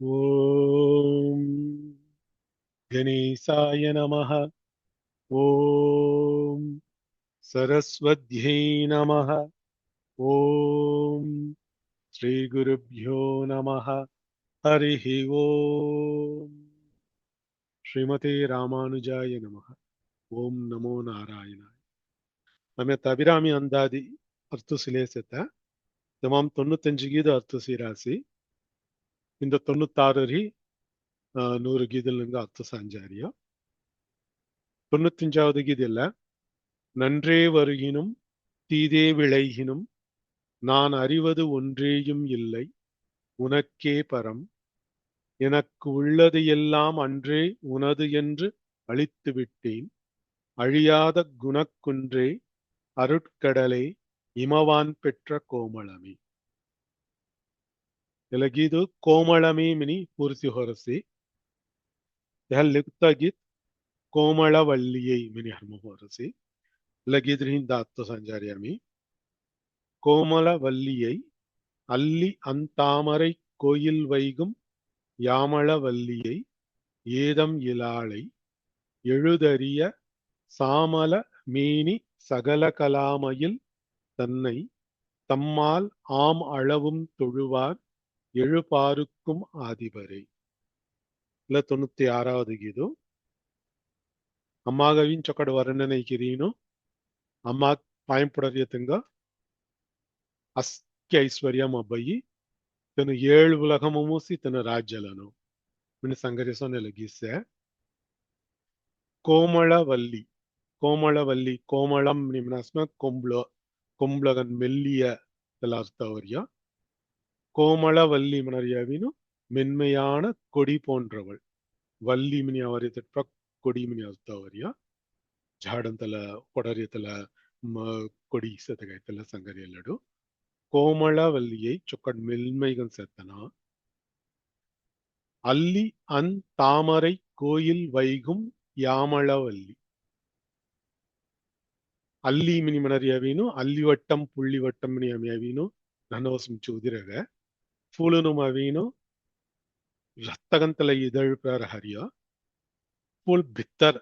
ஓம் கணேசாய நமः. ஓம் சரஸ்வத்யை நமः. ஓம் ஸ்ரீ குருப்யோ நமः. ஹரிஹி ஓம். ஸ்ரீமதே ராமானுஜாய நமः. ஓம் நமோ நாராயணாய. நம்ம தபிராமி அந்தாதி அர்த்தசிலேசத்தை தமாம் 95 கீத அர்த்தசி ராசி இந்த 96 ரி 100 கீதலுங்க அர்த்த சாஞ்சாரியா 95வது கீதையில நன்றே வருகினும் தீதே விளைகினும் நான் அறிவது ஒன்றேயும் இல்லை உனக்கே பரம் எனக்கு உள்ளது எல்லாம் அன்றே உனது என்று அழித்து விட்டேன் அழியாத குணக்குன்றே அருட்கடலே இமவான் பெற்ற கோமளமே. ಎಲಗೀದು ಕೋಮಳಮಿ ಮಿನಿ ಪೂರ್ತಿ ಹೊರಸಿ ಲಿಖತ ಗೀತ್ ಕೋಮಳವಲ್ಲಿಯೈ ಮಿನಿ ಹರ್ಮ ಹೊರಸಿ ಲಗೀದ್ರ ಹಿಂದ ಅತ್ತ ಸಂಜಾರಿಯಮಿ கோமளவல்லியை அல்லி அந்தாமரை கோயில் வைகும் யாமளவல்லியை ஏதம் இலாளை எழுதறிய சாமல மேனி சகல கலாமையில் தன்னை தம்மால் ஆம் அளவும் தொழுவார் எழுபாருக்கும் ஆதிபரை. 96வது ಗೀದು அம்மாகவின் சொக்கடு வர்ணனை ಕಿರೀನು ಅಮ್ಮ ಪಾಯಂಪುಡರಿಯತಂಗ ಅಸ್ಕಿ ಐಶ್ವರ್ಯಂ ಅಬ್ಬಯಿ ತನು 7 உலகமு மூசி தன ராஜ்யலனு மின் சங்கரிசோன லகிசே கோமளவல்லி கோமளவல்லி கோமளம் நிம்னஸ்ம கொம்பளகன் மெல்லிய தலார்த்தவரியா கோமளவல்லி மனரியாவினு மென்மையான கொடி போன்றவள் வள்ளி மினி ಅವರಿತ கொடி மினி ಅರ್ಥವರಿಯ ಜಾಡಂತಲ ಕೊಡರಿಯತಲ கொடி ಸತಗೈತಲ ಸಂಗರಿಯಲ್ಲಡು கோமளவல்லியை சொக்கட் மெல்மைகன் செத்தனா அல்லி அந் தாமரை கோயில் வைகும் யாமளவல்லி அல்லி மினி மனರಿಯವಿನು ಅಲ್ಲಿ ವಟ್ಟಂ ಪುಳ್ಳಿ ವಟ್ಟಂ ಮಿನಿ ಅಮಿಯವಿನು ನನವಸಂ ಚೂದಿರಗ ಫೂಲನು ಮವಿನು ರತ್ತಗಂತಲ ಇದಳ್ ಪ್ರಾರ ಹರಿಯ ಫುಲ್ ಬಿತ್ತರ್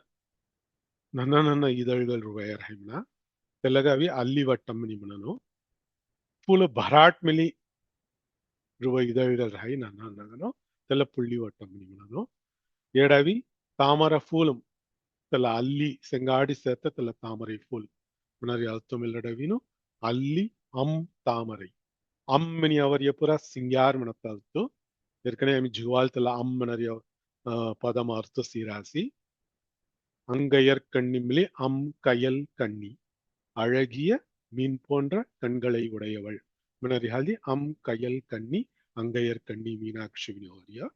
ನನ್ನ ಇದಳ್ಗಳು ರುವಯರ್ ಹೆಮ್ನ ತೆಲಗವಿ ಅಲ್ಲಿ ವಟ್ಟಂ ಮಿನಿ ಮನನು ಫುಲ್ ಭರಾಟ್ ಮಿಲಿ ರುವ ಇದಳ್கள் ரஹை நன்னனோ தெல்ல புள்ளி வட்டம் நிமனோ ஏடவி தாமர ஃபூலும் தெல்ல அல்லி செங்காடி சேர்த்த தெல்ல தாமரை ஃபூல் முன்னாடி அர்த்தம் இல்லடவினு அல்லி அம் தாமரை அம்மினி அவரிய ಪುರ ಸಿಂಗಾರ್ ಮನತಾಲ್ತು ஏற்கனவே அமி ஜுவால் தெல்ல அம் மனரிய பதம் அர்த்த சீராசி அங்கையர் கண்ணிமிலி அம் கயல் கண்ணி அழகிய மீன் போன்ற கண்களை உடையவள் மினரிஹால்தி அம் கயல் கண்ணி அங்கையர் கண்ணி மீனாட்சி வினோரியா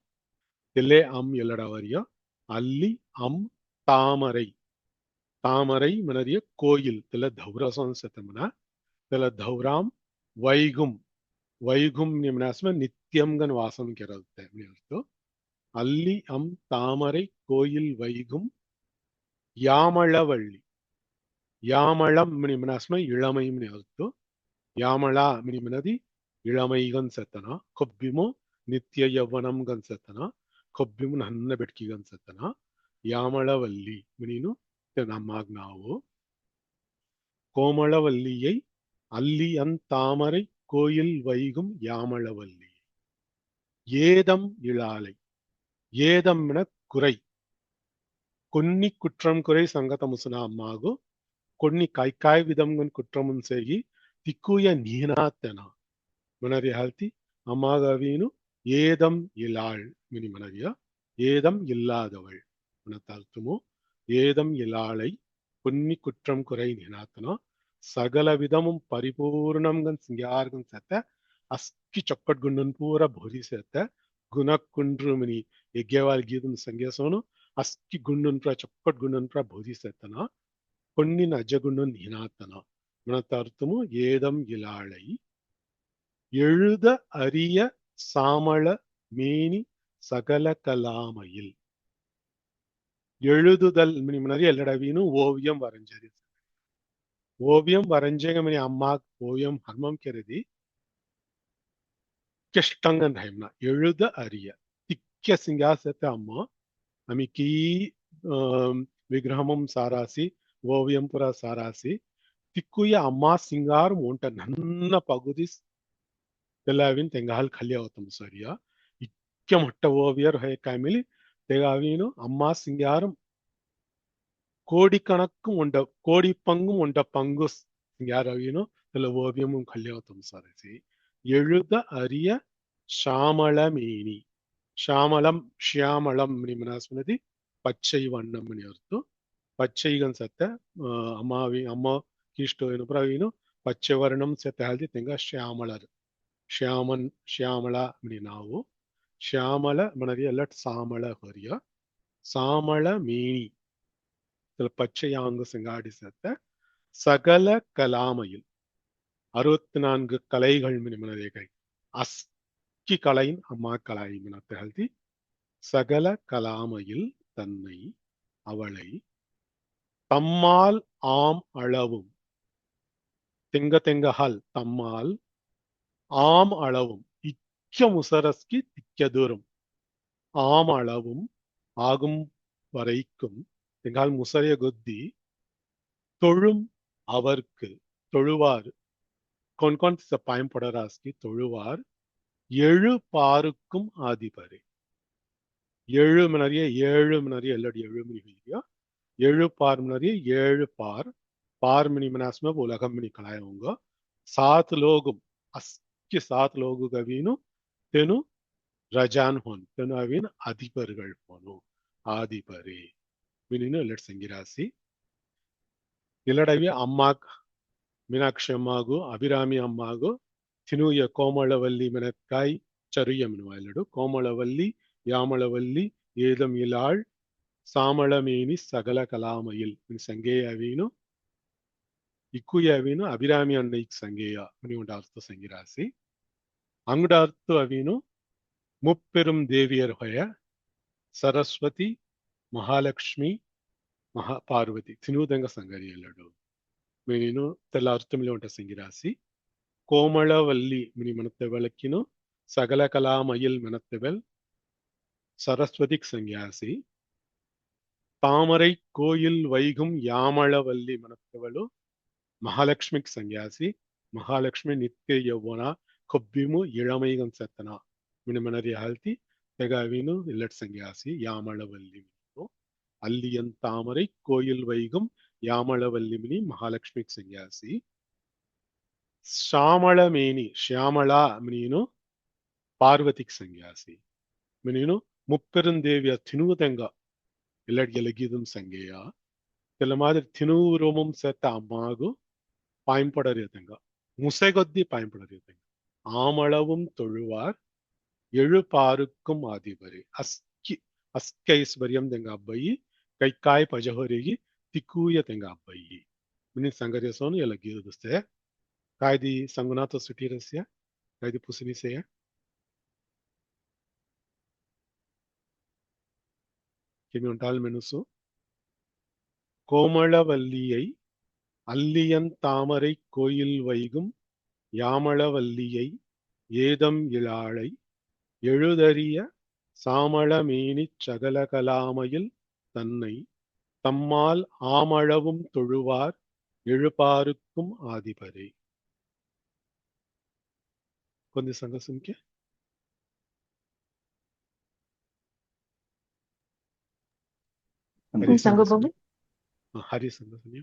தெல்லே அம் எல்லடவரியா அல்லி அம் தாமரை தாமரை மினரிய கோயில் தெல்ல தௌரசம் செத்தமனா தெல்ல தௌராம் வைகும் வைகும் நிம்னாஸ்ம நித்தியம்கன் வாசம் கிறல்ತೆ ಅರ್ಥ ಅಲ್ಲಿ ಅಂ தாமரை கோயில் வைகும் யாமளவள்ளி யாமளம் மினிமனாஸ்ம இளமை மினி ಅರ್ಥ ಯಾಮಳ ಮಿನಿಮಿನದಿ ಇಳಮೈಗನ್ ಸೆತ್ತನ ಕೊಬ್ಬಿಮು ನಿತ್ಯ ಯೌವನಂ ಗನ್ಸೆತ್ತನ ಕೊಬ್ಬಿಮು ನನ್ನ ಬೆಟ್ಕಿ ಗನ್ಸೆತ್ತನ ಯಾಮಳವಲ್ಲಿ ಮಿನಿನು ನಮ್ಮಾಗ್ ನಾವು கோமளவல்லியை அல்லி அந் தாமரை கோயில் வைகும் யாமளவல்லி ஏதம் இளாலை ஏதம் குறை கொன்னி குற்றம் குறை சங்கத முசுனா அம்மாகு కొన్ని కాయ్ విధంగా కుట్రమున్ సేగి తిక్కుయ నీనాతెన మనరి హల్తి அம்மாகவீனு ஏதம் இலாள் மினி மனதியா ஏதம் இல்லாதவள் மனத்தாழ்த்துமோ ஏதம் இலாளை பொன்னி குற்றம் குறை நினாத்தனா சகல விதமும் பரிபூர்ணம்கன் சிங்கார்கன் செத்த அஸ்கி சொக்கட் குண்டன் பூர பொரி செத்த குணக்குன்று மினி எக்கேவால் கீதம் சங்கேசோனு அஸ்கி குண்டன் புற சொக்கட் குண்டன் புற பொரி செத்தனா பொன்னின் அஜகுணன் நினாத்தனா மனத்தார்த்தமோ ஏதம் இலாளை எழுத அரிய சாமள மேனி சகல கலாமையில் எழுதுதல் முன்னாடி ಎಲ್ಲಡವೀನು ஓவியம் வரைஞ்சது ஓவியம் வரைஞ்சேங்க மணி அம்மா ஓவியம் ஹர்மம் கருதி கிஷ்டங்கன் ஹைம்னா எழுத அரிய मुख्य सिंहासते अम्मा आम्ही विग्रहमं सारासि ओवियं पुरा सारासि तिक्कुय अम्मा सिंगार मोंट नन्न पगुदिस तेलाविन तेंगाल खलिया होतम सरिया इक्के मोट्ट ओवियर है कामिली तेगावीनु अम्मा सिंगार கோடிக்கணக்கும் உண்ட கோடி பங்கும் உண்ட பங்கு யாரவினும் இதுல ஓவியமும் கல்யாணத்தும் சாரசி எழுத அரிய ஷாமளமேனி ஷாமளம் ஷியாமளம் மனாஸ்மதி பச்சை வண்ணம் அர்த்தம் பச்சைகன் ಸತ್ತ ಅಮ್ಮ ಕಿಷ್ಟು ಏನು ಪ್ರವೀನು ಪಚ್ಚೆ ವರ್ಣಂ ಸತ್ತ ಹಲ್ದಿ ತೆಂಗ ಶ್ಯಾಮಳರು ಶ್ಯಾಮಳ ಮನಿ ನಾವು ಶ್ಯಾಮಳ ಮನದಿ ಎಲ್ಲ ಸಾಮಳ ಹೊರಿಯ ಸಾಮಳ ಮೇನಿ பச்சையாங்கு செங்காடி சேர்த்த சகல கலாமையில் 64 கலைகள் மினிமனதேகை அஸ்கி கலையின் அம்மா கலாய் மினத்தகழ்த்தி சகல கலாமையில் தன்னை அவளை தம்மால் ஆம் அளவும் தெங்கஹால் தம்மால் ஆம் அளவும் இக்க முசரஸ்கி திக்க தூரம் ஆம் அளவும் ஆகும் வரைக்கும் எங்கால் முசரிய கொத்தி தொழும் அவர்க்கு தொழுவார் கொன்கொன் பயன்படராஸ்கி தொழுவார் எழு பாருக்கும் ஆதிபரே ஏழு மினறிய எல்லடி எழுமணி ஹீரியா எழு பார் மினறிய ஏழு பார் மினி மனாஸ்மே உலகம் மினி கலாயவங்க சாத் லோகும் அஸ்கி சாத் லோகு கவீனு தெனு ரஜான் ஹோன் தெனு அவின் அதிபர்கள் போனு ஆதிபரே மினின்னு இல்லட் செங்கிராசி இல்லடவி அம்மாக் மீனாட்சி அம்மாகு அபிராமி அம்மாகு தினுய கோமளவல்லி மெனக்காய் ಚರುಯ ಮಿನುವ ಎಲ್ಲಡು ಕೋಮಳವಲ್ಲಿ ಯಾಮಳವಲ್ಲಿ ಏದಂ ಇಲಾಳ್ ಸಾಮಳಮೇನಿ ಸಗಲ ಕಲಾಮಯಿಲ್ ಸಂಗೇಯ ಅವೀನು ಇಕ್ಕುಯ ಅವೀನು ಅಭಿರಾಮಿ ಅಣ್ಣೈಕ್ ಸಂಗೇಯ ಮನಿ ಉಂಡ ಅರ್ಥ ಸಂಗಿರಾಸಿ ಅಂಗಡ ಅರ್ಥ ಅವೀನು ಮುಪ್ಪೆರುಂ ದೇವಿಯರ್ ಹೊಯ ಸರಸ್ವತಿ ಮಹಾಲಕ್ಷ್ಮಿ ಮಹಾಪಾರ್ವತಿ ತಿನ್ನುವುದಂಗ ಸಂಗರಿ ಎಲ್ಲಡು ಮೀನು ತೆಲ್ಲ ಅರ್ಥಮಿಲ್ಲ ಉಂಟ ಸಂಗಿರಾಸಿ ಕೋಮಳವಲ್ಲಿ மினி மனத்தவளக்கினு சகல கலாமயில் மனத்தவள் சரஸ்வதிக் சங்கியாசி தாமரை கோயில் வைகும் யாமளவல்லி மனத்தவಳು மகாலட்சுமிக் சங்கியாசி மகாலட்சுமி நித்திய ಯೌವನ ಕೊಬ್ಬಿಮು ಇಳಮೈಗಂ ಸತ್ತನ ಮಿಣಮನರಿ ಹಾಲ್ತಿ ತೆಗಾವಿನು ಇಲ್ಲಟ್ ಸಂಗಿಯಾಸಿ ಯಾಮಳವಲ್ಲಿ அல்லியன் தாமரை கோயில் வைகும் யாமளவல்லி மினி மகாலட்சுமிக் சங்கியாசி ಶ್ಯಾಮಳಮೇನಿ ಶ್ಯಾಮಳಾ ಮಿನೀನು ಪಾರ್ವತಿಕ್ ಸಂಗ್ಯಾಸಿ ಮಿನೀನು ಮುಪ್ಪೆರುಂದೇವಿಯ ತಿನುವುದೆಂಗ ಎಲ್ಲಡಿಗೆ ಲಗಿದುಂ ಸಂಗೇಯ ಕೆಲ ಮಾದಿರಿ ತಿನುವುರೋಮಂ ಸೆತ್ತ ಅಮ್ಮಾಗು ಪಾಯಿಂಪಡರಿಯತೆಂಗ முசைகொத்தி பயன்படுகிறது ஆமளவும் தொழுவார் எழுபாருக்கும் ஆதிபரி அஸ்கைஸ்வரியம் தெங்க அಬ್ಬಯಿ ಕೈಕಾಯ್ ಪಜಹೊರಿಗೆ ತಿಕ್ಕೂಯ ತೆಂಗ ಅಬ್ಬಯಿ ಮಿನಿ ಸಂಗರಿಯಸೋನು ಎಲ್ಲ ಗೀರುದುಸ್ತೆ ಕಾಯ್ದಿ ಸಂಗುನಾಥ ಸುಟೀರಸ್ಯ ಕಾಯ್ದಿ ಪುಸಿನಿಸೆಯ ಕಿಮಿ ಉಂಟಾಲ್ ಮೆನುಸು கோமளவல்லியை அல்லியன் தாமரை கோயில் வைகும் யாமளவல்லியை ஏதம் இளாளை எழுதறிய சாமளமேனிச் சகலகலாமையில் தன்னை தம்மால் ஆமளவும் தொழுவார் எழுபாருக்கும் ஆதிபரே கொஞ்சம் संग सुन के हरि संग सुनिए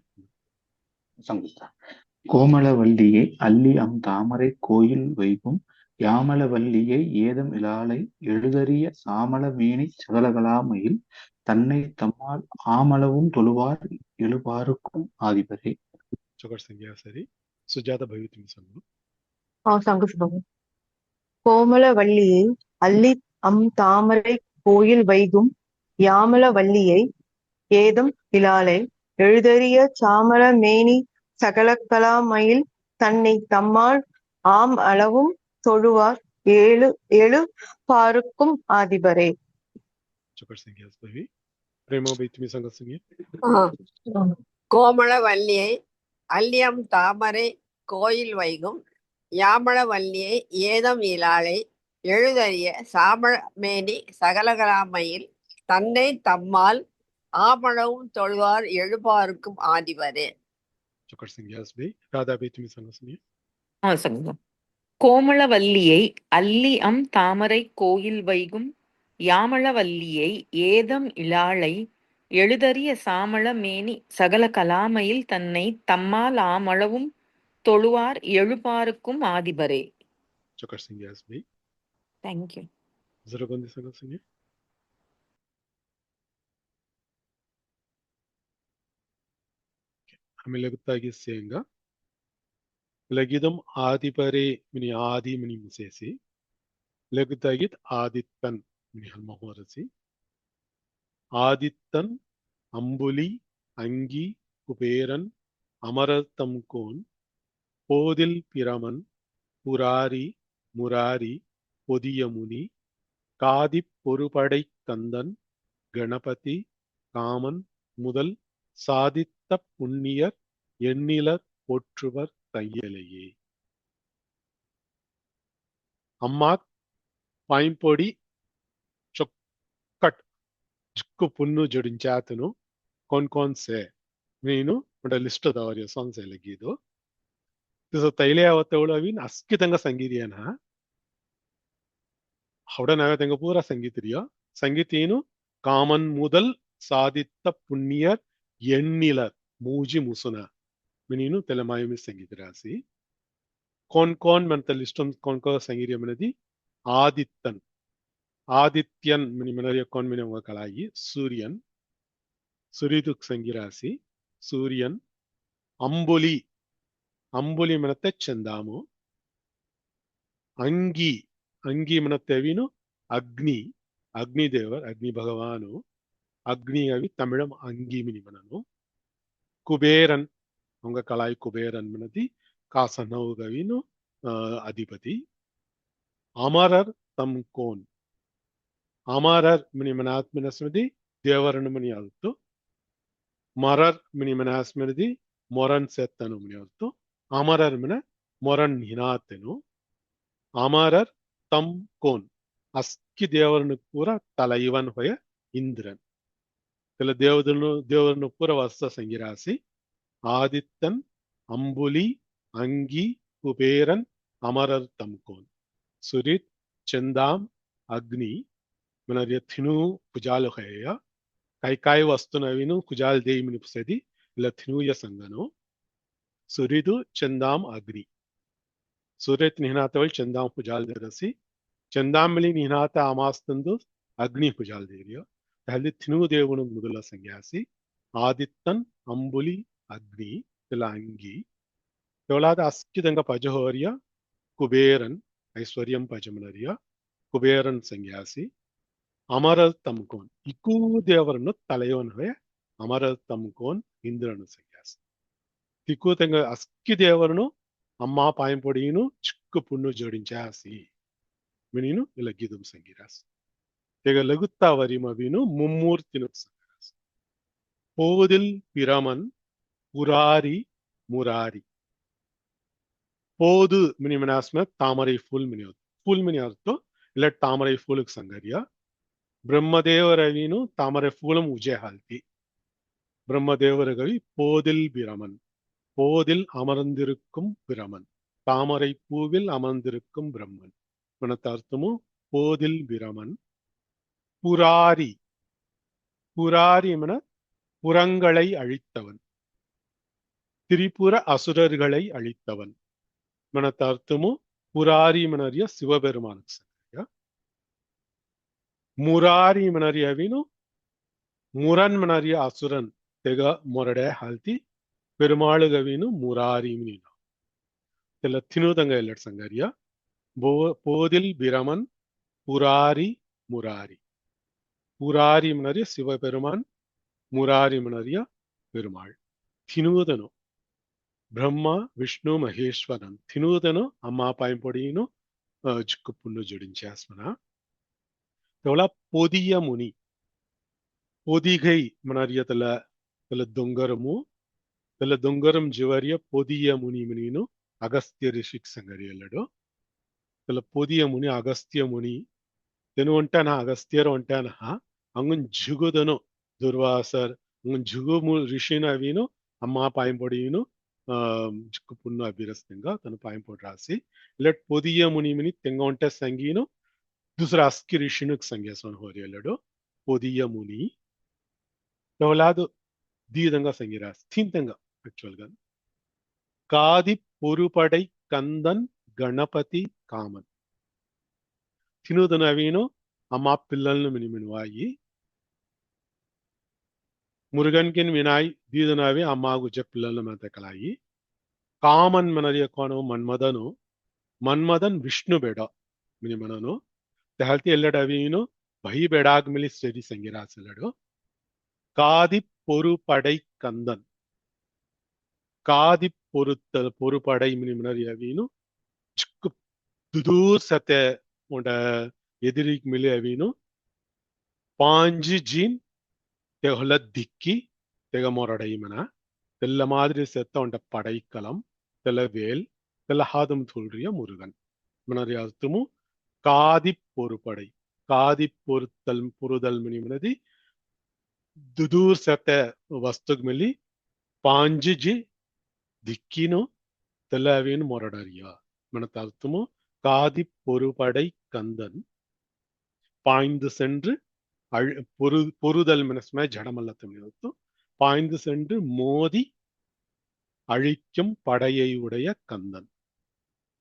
கோமளவல்லியை அல்லி அம் தாமரை கோயில் வைகும் யாமளவல்லியை ஏதம் இலாளை எழுதறிய சாமள மேனி சகலகலாமையில் தன்னை தம்மால் ஆமளவும் தொழுவார் எழுபாருக்கும் ஆதிபரே चौकट संज्ञा सरी सुजाता भवितुम संगु संग सुबह கோமளவல்லியை அல்லி அம் தாமரை கோயில் வைகும் யாமளவல்லியை ஏதம் இலாளை எழுதறிய சாமள மேனி சகலகலாமையில் தன்னை தம்மால் ஆம் அளவும் தொழுவார் ஏழு பாருக்கும் ஆதிபரே चौकट संज्ञा भवी प्रेमो भवितुम संग सुनिए கோமளவல்லியை அல்லியம் தாமரை கோயில் வைகும் யாமளவல்லியை ஏதம் இலாளை எழுதறிய சாமளமேனி சகலகலாமையில் தன்னை தம்மால் ஆமளவும் தொழுவார் எழுபாருக்கும் ஆதிவரே. Chakar Singh Yasbe. Radha Bey तुम्ही सांगा सुनिए. சொல்லுங்க. கோமளவல்லியை அல்லி அம் தாமரை கோயில் வைகும் யாமளவல்லியை ஏதம் இலாளை எழுதறிய சாமள மேனி சகல கலாமையில் தன்னை தம்மால் ஆமளவும் தொழுவார் எழுபாருக்கும் ஆதிபரே. Chakar Singh Yasbe. தேங்க்யூ. जरा बंदी सांगा सुनिए. हमें लगता है कि सेंगा लगिदम आदिपरे मिनी आदि मिनी मुसेसी लगता है कि आदितन मिनी हलमहोरसी आदितन अंबुली अंगी कुबेरन अमरतम कोन पोदिल पिरमन पुरारी मुरारी பொதியமுனி காதிப் பொறுபடை கந்தன் கணபதி காமன் முதல் சாதித்த புண்ணியர் எண்ணிலர் போற்றுவர் தையலையே. அம்மா పాయింపొడి చొక్కట్ జిక్కు పున్ను జోడించాతను कौन से నేను మన లిస్ట్ ದವರಿಯ ಸಾಂಗ್ಸ್ ಲಗಿದು ಇದು ತೈಲೆ ಅವತ್ತವಳವಿನ್ ಅಸ್ಕಿತಂಗ ಸಂಗೀತೇನ ಹೌಡನಾಗತಂಗ ಪೂರ ಸಂಗೀತರಿಯ ಸಂಗೀತೇನು ಕಾಮನ್ முதல் சாதித்த புண்ணியர் எண்ணிலர் மூஜி முசுன மினினு తెలమాయమి సంగీత రాసి कौन మనత లిస్ట్ कौन సంగీతం అనేది ఆదిత్తన్ ఆదిత్యన్ మిని మనరియ कौन మిని ఒక కలాయి సూర్యన్ సూర్యుడికి సంగిరాసి సూర్యన్ అంబులి అంబులి మనత చందాము అంగి అంగి మనతేవిను అగ్ని అగ్నిదేవర్ అగ్ని భగవాను அக்னி அவி தமிழம் அங்கிமினி மனனு குபேரன் அவங்க கலாய் குபேரன் மனதி காசனவு கவினு அதிபதி அமரர் தம் கோன் அமரர் மினி மனாத்மனஸ்மதி தேவரன் மணி அல்த்து மரர் மினி மனாஸ்மதி மொரன் செத்தனு மணி அல்த்து அமரர் மின மொரன் ஹினாத்தெனு அமரர் தம் கோன் அஸ்கி தேவரனுக்கு பூரா தலைவன் ஹொய இந்திரன் சில தேவதனு பூர வஸ்த சங்கிராசி ஆதித்தன் அம்புலி அங்கி குபேரன் அமரர் தம்கோன் சுரித் ಚಂದಾಮ್ ಅಗ್ನಿ ಮನರಿಯ ಥಿನು ಕುಜಾಲು ಹಯ್ಯ ಕೈಕಾಯಿ ವಸ್ತುನವಿನು ಕುಜಾಲ್ ದೇಯಿ ಮಿನಿಪುಸದಿ ಇಲ್ಲ ಥಿನುಯ ಸಂಗನು ಸುರಿದು ಚಂದಾಮ್ ಅಗ್ನಿ ಸುರೇತ್ ನಿಹನಾತವಲ್ ಚಂದಾಮ್ ಕುಜಾಲ್ ದೇರಸಿ ಚಂದಾಮಲಿ ನಿಹನಾತ ಅಮಾಸ್ತಂದು ಅಗ್ನಿ ಕುಜಾಲ್ ದೇರಿಯ ಅಲ್ಲಿ ಥಿನು ದೇವನು ಮೊದಲ ಸಂಗ್ಯಾಸಿ ಆದಿತ್ತನ್ ಅಂಬುಲಿ ಅಗ್ನಿ ಇಲ್ಲ ಅಂಗಿ ಇವಳಾದ ಅಸ್ಕಿದಂಗ ಪಜಹೋರಿಯ ಕುಬೇರನ್ ಐಶ್ವರ್ಯಂ ಪಜಮನರಿಯ ಕುಬೇರನ್ ಸಂಗ್ಯಾಸಿ ಅಮರಲ್ ತಮ್ಕೋನ್ ಇಕ್ಕೂ ದೇವರನ್ನು ತಲೆಯವನ್ ಹೊಯ ಅಮರಲ್ ತಮ್ಕೋನ್ ಇಂದ್ರನು ಸಂಗ್ಯಾಸಿ ತಿಕ್ಕು ತಂಗ ಅಸ್ಕಿ ದೇವರನು ಅಮ್ಮ ಪಾಯಂಪೊಡಿನು ಚಿಕ್ಕ ಪುಣ್ಣು ಜೋಡಿಂಚಾಸಿ ಮಿನೀನು ಇಲ್ಲ ಗೀದಂ ಸಂಗಿರಾಸಿ ತೆಗ ಲಗುತ್ತಾ ವರಿಮವಿನು ಮುಮ್ಮೂರ್ತಿನು ಸಂಗಿರಾಸಿ போதில் பிரமன் புராரி முராரி போது மினி மனாஸ்ம தாமரை ஃபூல் மினி ಅರ್ಥ ಇಲ್ಲ ತಾಮರೈ ಫೂಲಕ್ ಸಂಗರಿಯ ಬ್ರಹ್ಮದೇವರವಿನು ತಾಮரை ಫೂಲಂ ಉಜೆ ಹಾಲ್ತಿ பிரம்மதேவரகவி போதில் பிரமன் போதில் அமர்ந்திருக்கும் பிரமன் தாமரை பூவில் அமர்ந்திருக்கும் பிரம்மன் மனத்த அர்த்தமும் போதில் பிரமன் புராரி புராரி மன புறங்களை அழித்தவன் திரிபுர அசுரர்களை அழித்தவன் மனத்த அர்த்தமும் புராரி மனரிய சிவபெருமானுக்கு ಸಂಗರಿಯ ಮುರಾರಿ ಮನರಿಯವಿನು ಮುರನ್ ಮನರಿಯ ಅಸುರನ್ ತೆಗ ಮೊರಡೆ ಹಾಲ್ತಿ ಪೆರುಮಾಳುಗವಿನು ಮುರಾರಿ ಮಿನಿನ ಎಲ್ಲ ತಿನ್ನುದಂಗ ಎಲ್ಲ ಸಂಗರಿಯ போதில் பிரமன் புராரி முராரி புராரி மனரிய சிவபெருமான் முராரி மனரிய பெருமாள் தினூதனு ಬ್ರಹ್ಮ ವಿಷ್ಣು ಮಹೇಶ್ವರನ್ ತಿನ್ನುವುದನು ಅಮ್ಮ ಪಾಯಂಪೊಡಿನು ಚಿಕ್ಕ ಪುಣ್ಣು ಜೋಡಿಂಚಾಸ್ಮನ ಇವಳ ಪೊದಿಯ ಮುನಿ பொதிகை மனரிய தல ದೊಂಗರಮು ತಲ ದೊಂಗರಂ ಜಿವರಿಯ பொதிய ಮುನಿ ಮುನಿನು ಅಗಸ್ತ್ಯ ಋಷಿಕ್ ಸಂಗರಿಯಲ್ಲಡು ತಲ ಪೊದಿಯ ಮುನಿ ಅಗಸ್ತ್ಯ ಮುನಿ ತೆನು ಒಂಟಾನ ಅಗಸ್ತ್ಯರು ಒಂಟಾನ ಅಂಗುನ್ ಜುಗುದನು ದುರ್ವಾಸರ್ ಅಂಗುನ್ ಜುಗು ಋಷಿನ ಅವಿನು ಅಮ್ಮ ಪಾಯಿಂಪೊಡಿಯುನು ಜುಕ್ಕು ಪುನ್ನು ಅಭಿರಸ್ತಿಂಗ ತನು ಪಾಯಿಂಪೊಡಿ ರಾಸಿ ಇಲ್ಲಟ್ ಪೊದಿಯ ಮುನಿ ಮುನಿ ತೆಂಗ ಒಂಟ ಸಂಗೀನು दुसरा अस्की ऋषिनुक संज्ञासन हो रही है पोदिया मुनि तवलादो दीदंगा संगिरास तीनतंगा एक्चुअल गा कादि पुरुपडै कंदन गणपति कामन तिनुदनवीनो अम्मा पिल्लल्नु मिनिमिनुवाई मुरुगन किन विनाई दीदनावी अम्मा गुज पिल्लल्नु मंतकलाई कामन मनरिय कोनो मन्मदन विष्णु बेಡ मिनिमननो तेहल्ती एल्लडवीनु बही बेडाग मिली स्टेडी संगिरासलडो कादि पोरुपडै कंदन कादि पोरुपडै मिनि मनरियवीनु चिक्कु दुदूर सते उंड एदिरिक मिली अवीनु पांजी जीन तेहला दिक्की तेग मोरडै मना तेल्ल मादिरी सेत्त उंड पडै कलम तेल्ल वेल तेल्ल हादम थुल्रिय मुरुगन मनरियातुमु कादि पोरुपडै कादि पुरुदल मिनी मनदी दुदूर सते वस्तुग मिली पांजी जी दिक्कीनो तेल्लावीन मोरडरिया मन तर्तुमु कादि पोरुपडै कंदन पाइंद सेंड्रु பொருதல் மனசுமே ஜடமல்லத்து பாய்ந்து சென்று மோதி அழிக்கும் படையை உடைய கந்தன்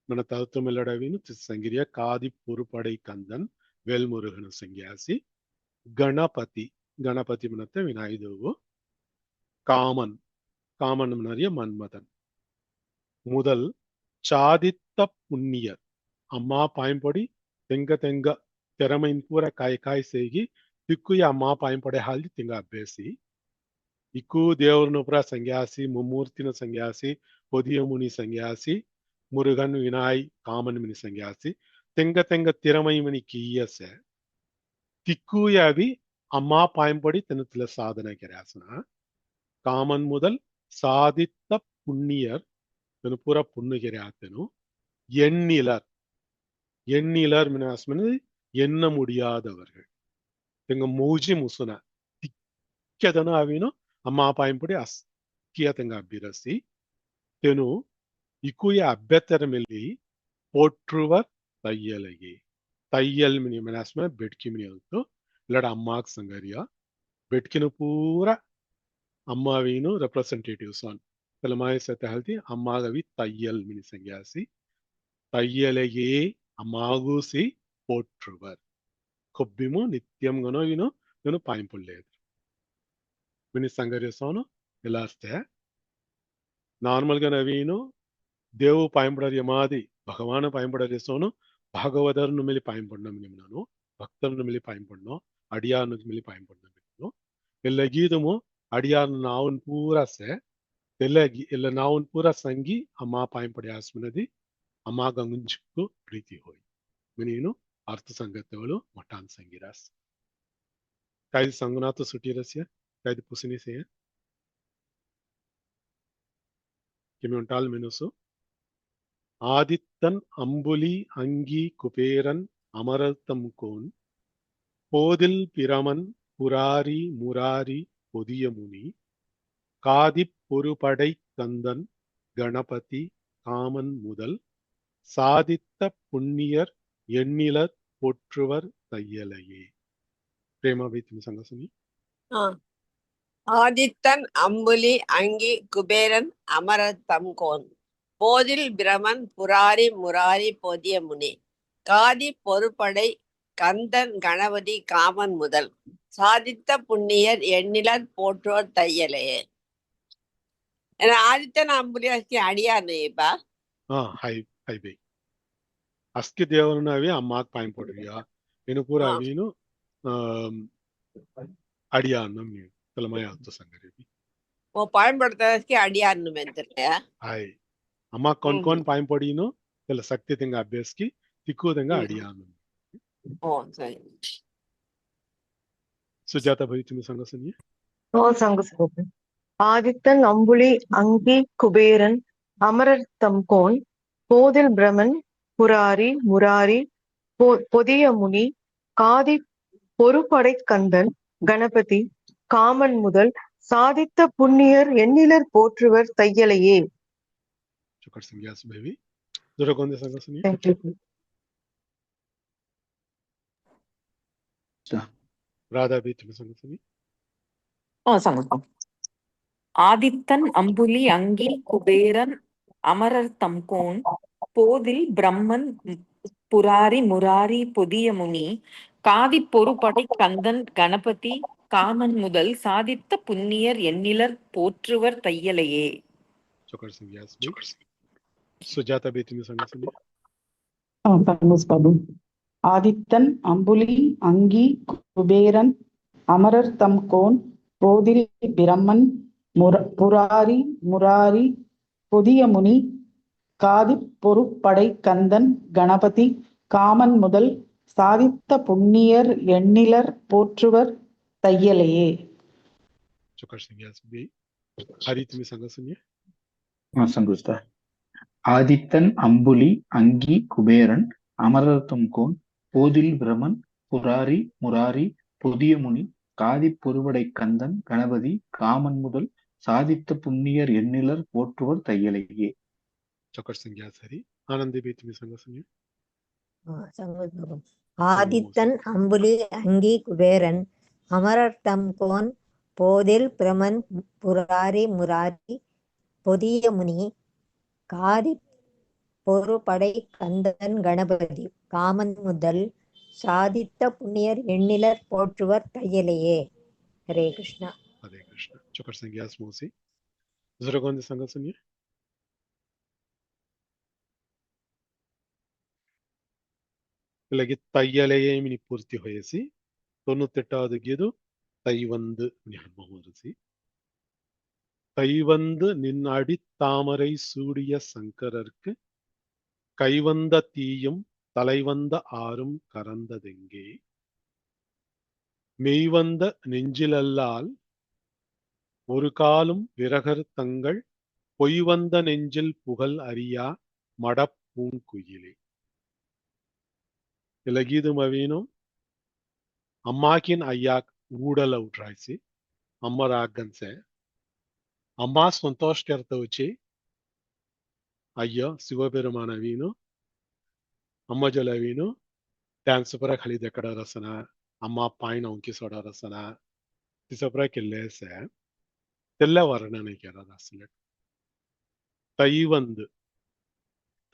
మన తత్వమిల్లడవిను సంగిరియ కాది పురుపడై కందన్ వేల్మురుగన సంగ్యాసి గణపతి గణపతి మనത്തെ వినాయుదువు காமன் காமன் மனறிய மன்மதன் முதல் சாதித்த புண்ணியர் அம்மா பாயம்பொடி தெங்க திறமையின் பூர காய் சேகி திக்குய ಅಮ್ಮ ಪಾಯಿಂಪಡೆ ಹಾಲ್ದಿ ತಿಂಗ ಅಭ್ಯಾಸಿ ಇಕ್ಕು ದೇವರನ್ನು ಪುರ ಸಂಗ್ಯಾಸಿ ಮುಮ್ಮೂರ್ತಿನ ಸಂಗ್ಯಾಸಿ ಪೊದಿಯ ಮುನಿ ಸಂಗ್ಯಾಸಿ ಮುರುಗನ್ ವಿನಾಯ್ ಕಾಮನ್ ಮಿನಿ ಸಂಗ್ಯಾಸಿ ತೆಂಗ ತಿರಮೈ ಮನಿ ಕೀಯಸೆ திக்குயவி அம்மா பாயம்படி தினத்துல சாதனை கிராசனா காமன் முதல் சாதித்த புண்ணியர் புற புண்ணுகிறாத்தனு எண்ணிலர் மினாஸ்மனு எண்ண முடியாதவர்கள் ತೆಂಗ ಮೌಜಿ ಮುಸುನ ತಿಕ್ಕದನ ಅವಿನು ಅಮ್ಮ ಪಾಯಿಂಪುಡಿ ಅಸ್ಕಿಯ ತೆಂಗ ಅಬ್ಬಿರಸಿ ತೆನು ಇಕುಯ ಅಭ್ಯತರ ಮೇಲೆ ಪೋಟ್ರುವರ್ ತಯ್ಯಲಗೆ ತಯ್ಯಲ್ ಮಿನಿ ಮನಾಸ್ಮ ಬೆಡ್ಕಿ ಮಿನಿ ಅಂತು ಇಲ್ಲಡ ಅಮ್ಮಾಕ್ ಸಂಗರಿಯ ಬೆಡ್ಕಿನ ಪೂರ ಅಮ್ಮವೀನು ರೆಪ್ರೆಸೆಂಟೇಟಿವ್ಸ್ ಆನ್ ತಲಮಾಯ ಸತ ಹಲ್ತಿ ಅಮ್ಮಾಗವಿ ತಯ್ಯಲ್ ಮಿನಿ ಸಂಗ್ಯಾಸಿ ತಯ್ಯಲಗೆ ಅಮ್ಮಾಗೂಸಿ ಪೋಟ್ರುವರ್ కొబ్బిము నిత్యం గనో నేను పాయింపులేదు మిని సంగరిసోను ఇలా వస్తే నార్మల్గా నవీను ದೇವು ಪಾಯಿಂಪಡರಿಯ ಮಾದಿ ಭಗವಾನ ಪಾಯಿಂಪಡರಿಸೋನು ಭಾಗವತರನ್ನು ಮೇಲೆ ಪಾಯಿಂಪಡ್ನ ನಾನು ಭಕ್ತರನ್ನು ಮೇಲೆ ಪಾಯಿಂಪಡ್ನೋ ಅಡಿಯಾರನ್ನು ಮೇಲೆ ಪಾಯಿಂಪಡ್ನ ಎಲ್ಲ ಗೀದಮು ಅಡಿಯಾರನ್ನು ನಾವನ್ ಪೂರಸೆ ಎಲ್ಲ ನಾವನ್ ಪೂರ ಸಂಗಿ ಅಮ್ಮ ಪಾಯಿಂಪಡಿ ಆಸ್ಮನದಿ ಅಮ್ಮ ಗಂಗುಂಚಿಕ್ಕು ಪ್ರೀತಿ ಹೋಯ್ ಮಿನೀನು अर्थ संगतवलो मठान संगिरास कायदी संगना तो सुटी रसिया कायदी पुसनी से किमी उंटाल मेनुसु आदित्यन अंबुली अंगी कुपेरन अमरतम कोन पोदिल पिरमन पुरारी मुरारी पोदिय मुनि कादि पुरुपडै कंदन गणपति कामन मुदल सादित्त पुण्यर எண்ணிலர் போற்றுவர் தையலையே பிரேமாவை திரு சங்கசனி ஆதித்தன் அம்புலி அங்கி குபேரன் அமரத்தம் கோன் போதில் பிரமன் புராரி முராரி பொதிய முனி காதி பொறுப்படை கந்தன் கணபதி காமன் முதல் சாதித்த புண்ணியர் எண்ணிலர் போற்றுவர் தையலையே ஆதித்தன் அம்புலி அடியாருப்பா ஹை பை ಅಸ್ಕಿ ದೇವರನ್ನ ಅವಿ ಅಮ್ಮಾಕ್ ಪಾಯಿಂಟ್ ಪಡ್ರಿಯ ಇನ್ನು ಪೂರ ಅವೀನು ಅಡಿಯಾರ್ನಂ ನೀವು ತಲಮಯ ಹತ್ತು ಸಂಗರಿ ಓ ಪಾಯಿಂಟ್ ಪಡ್ತದಕ್ಕೆ ಅಡಿಯಾರ್ನಂ ಅಂತಿರ್ಲೆಯ ಹಾಯ್ ಅಮ್ಮ ಕೊನ್ ಪಾಯಿಂಟ್ ಪಡಿನು ಎಲ್ಲ ಶಕ್ತಿ ತಿಂಗ ಅಭ್ಯಾಸಕಿ ತಿಕ್ಕುದಂಗ ಅಡಿಯಾರ್ನಂ ಓ ಸರಿ ಸುಜಾತ ಭೈ ತುಮಿ ಸಂಗಸನಿ ಓ ಸಂಗಸನಿ ஆதித்தன் அம்புலி அங்கி குபேரன் அமரர் தம் கோன் போதில் பிரமன் புராரி முராரி பொதிய முனி காதி பொறுபடை கந்தன் கணபதி காமன் முதல் சாதித்த புண்ணியர் எண்ணிலர் போற்றுவர் தையலையே. Чукар Сангяс Беви. Дорогонде Сангасуни. Thank you. Radha Beetmi Sangasuni. சங்கல்பம். ஆதித்தன் அம்புலி அங்கி குபேரன் அமரர் தம்கோன் போதில் பிரம்மன் புராரி முராரி பொதிய முனி காதி பொறுபடை கந்தன் கணபதி காமன் முதல் சாதித்த புண்ணியர் எண்ணிலர் போற்றுவர் தையலையே. Чукар Сангяс Беви. Sujata Beetmi Sangasuni. Thanks, Babu. Adithan அம்புலி அங்கி குபேரன் அமரர் தம் கோன் போதில் பிரம்மன் புராரி முராரி புதிய முனி காதி பொறுப்படை கந்தன் கணபதி காமன் முதல் சாதித்த புண்ணியர் எண்ணிலர் போற்றுவர் தையலையே. Чукар Сангяс Беви. Haritmi Sangasuni. சங்குஸ்தா. ஆதித்தன் அம்புலி அங்கி குபேரன் அமரர் தம்கோன் போதில் பிரமன் புராரி முராரி புதிய முனி காதி பொறுவடை கந்தன் கணபதி காமன் முதல் சாதித்த புண்ணியர் எண்ணிலர் போற்றுவர் தையலையே. Чукар Сангяс Hari. Anandi Beetmi Sangasuni. சங்கல்பம். ஆதித்தன் அம்புலி அங்கி குபேரன் அமரர் தம் கோன் போதில் பிரமன் புராரி முராரி பொதிய முனி காதி பொறுபடை கந்தன் கணபதி காமன் முதல் சாதித்த புண்ணியர் எண்ணிலர் போற்றுவர் தையலையே. Hare Krishna. Hare Krishna. Chukar Sangyas Mosi. Duragonde Sangasuni. ಇಲ್ಲಿಗೆ ತಯ್ಯಲೆಯೇ ಮಿನಿ ಪೂರ್ತಿ ಹೊಯಸಿ 98வது ಗೀದು தைவந்து ஞாபகமரசி தைவந்து நின்னடி தாமரை சூடிய சங்கரர்க்கு கைவந்த தீயும் தலைவந்த ஆறும் கறந்ததெங்கே மெய்வந்த நெஞ்சிலல்லால் ஒரு காலும் விரகர் தங்கள் பொய்வந்த நெஞ்சில் புகழ் அறியா மடப்பூங்குயிலே. இலகீது மவீனும் அம்மாக்கின் ஐயாக் ஊடல் உட்ராய்ச்சி அம்மா ராகன் से अम्मा संतोष करते हुए अय्यो शिवपेरुमान वीनु अम्मा जल वीनु डांस पर खाली देखड़ा रसना अम्मा पाइन उनकी सोडा रसना तिसपरा किल्ले से तेल्ला वर्णन नहीं किया रसना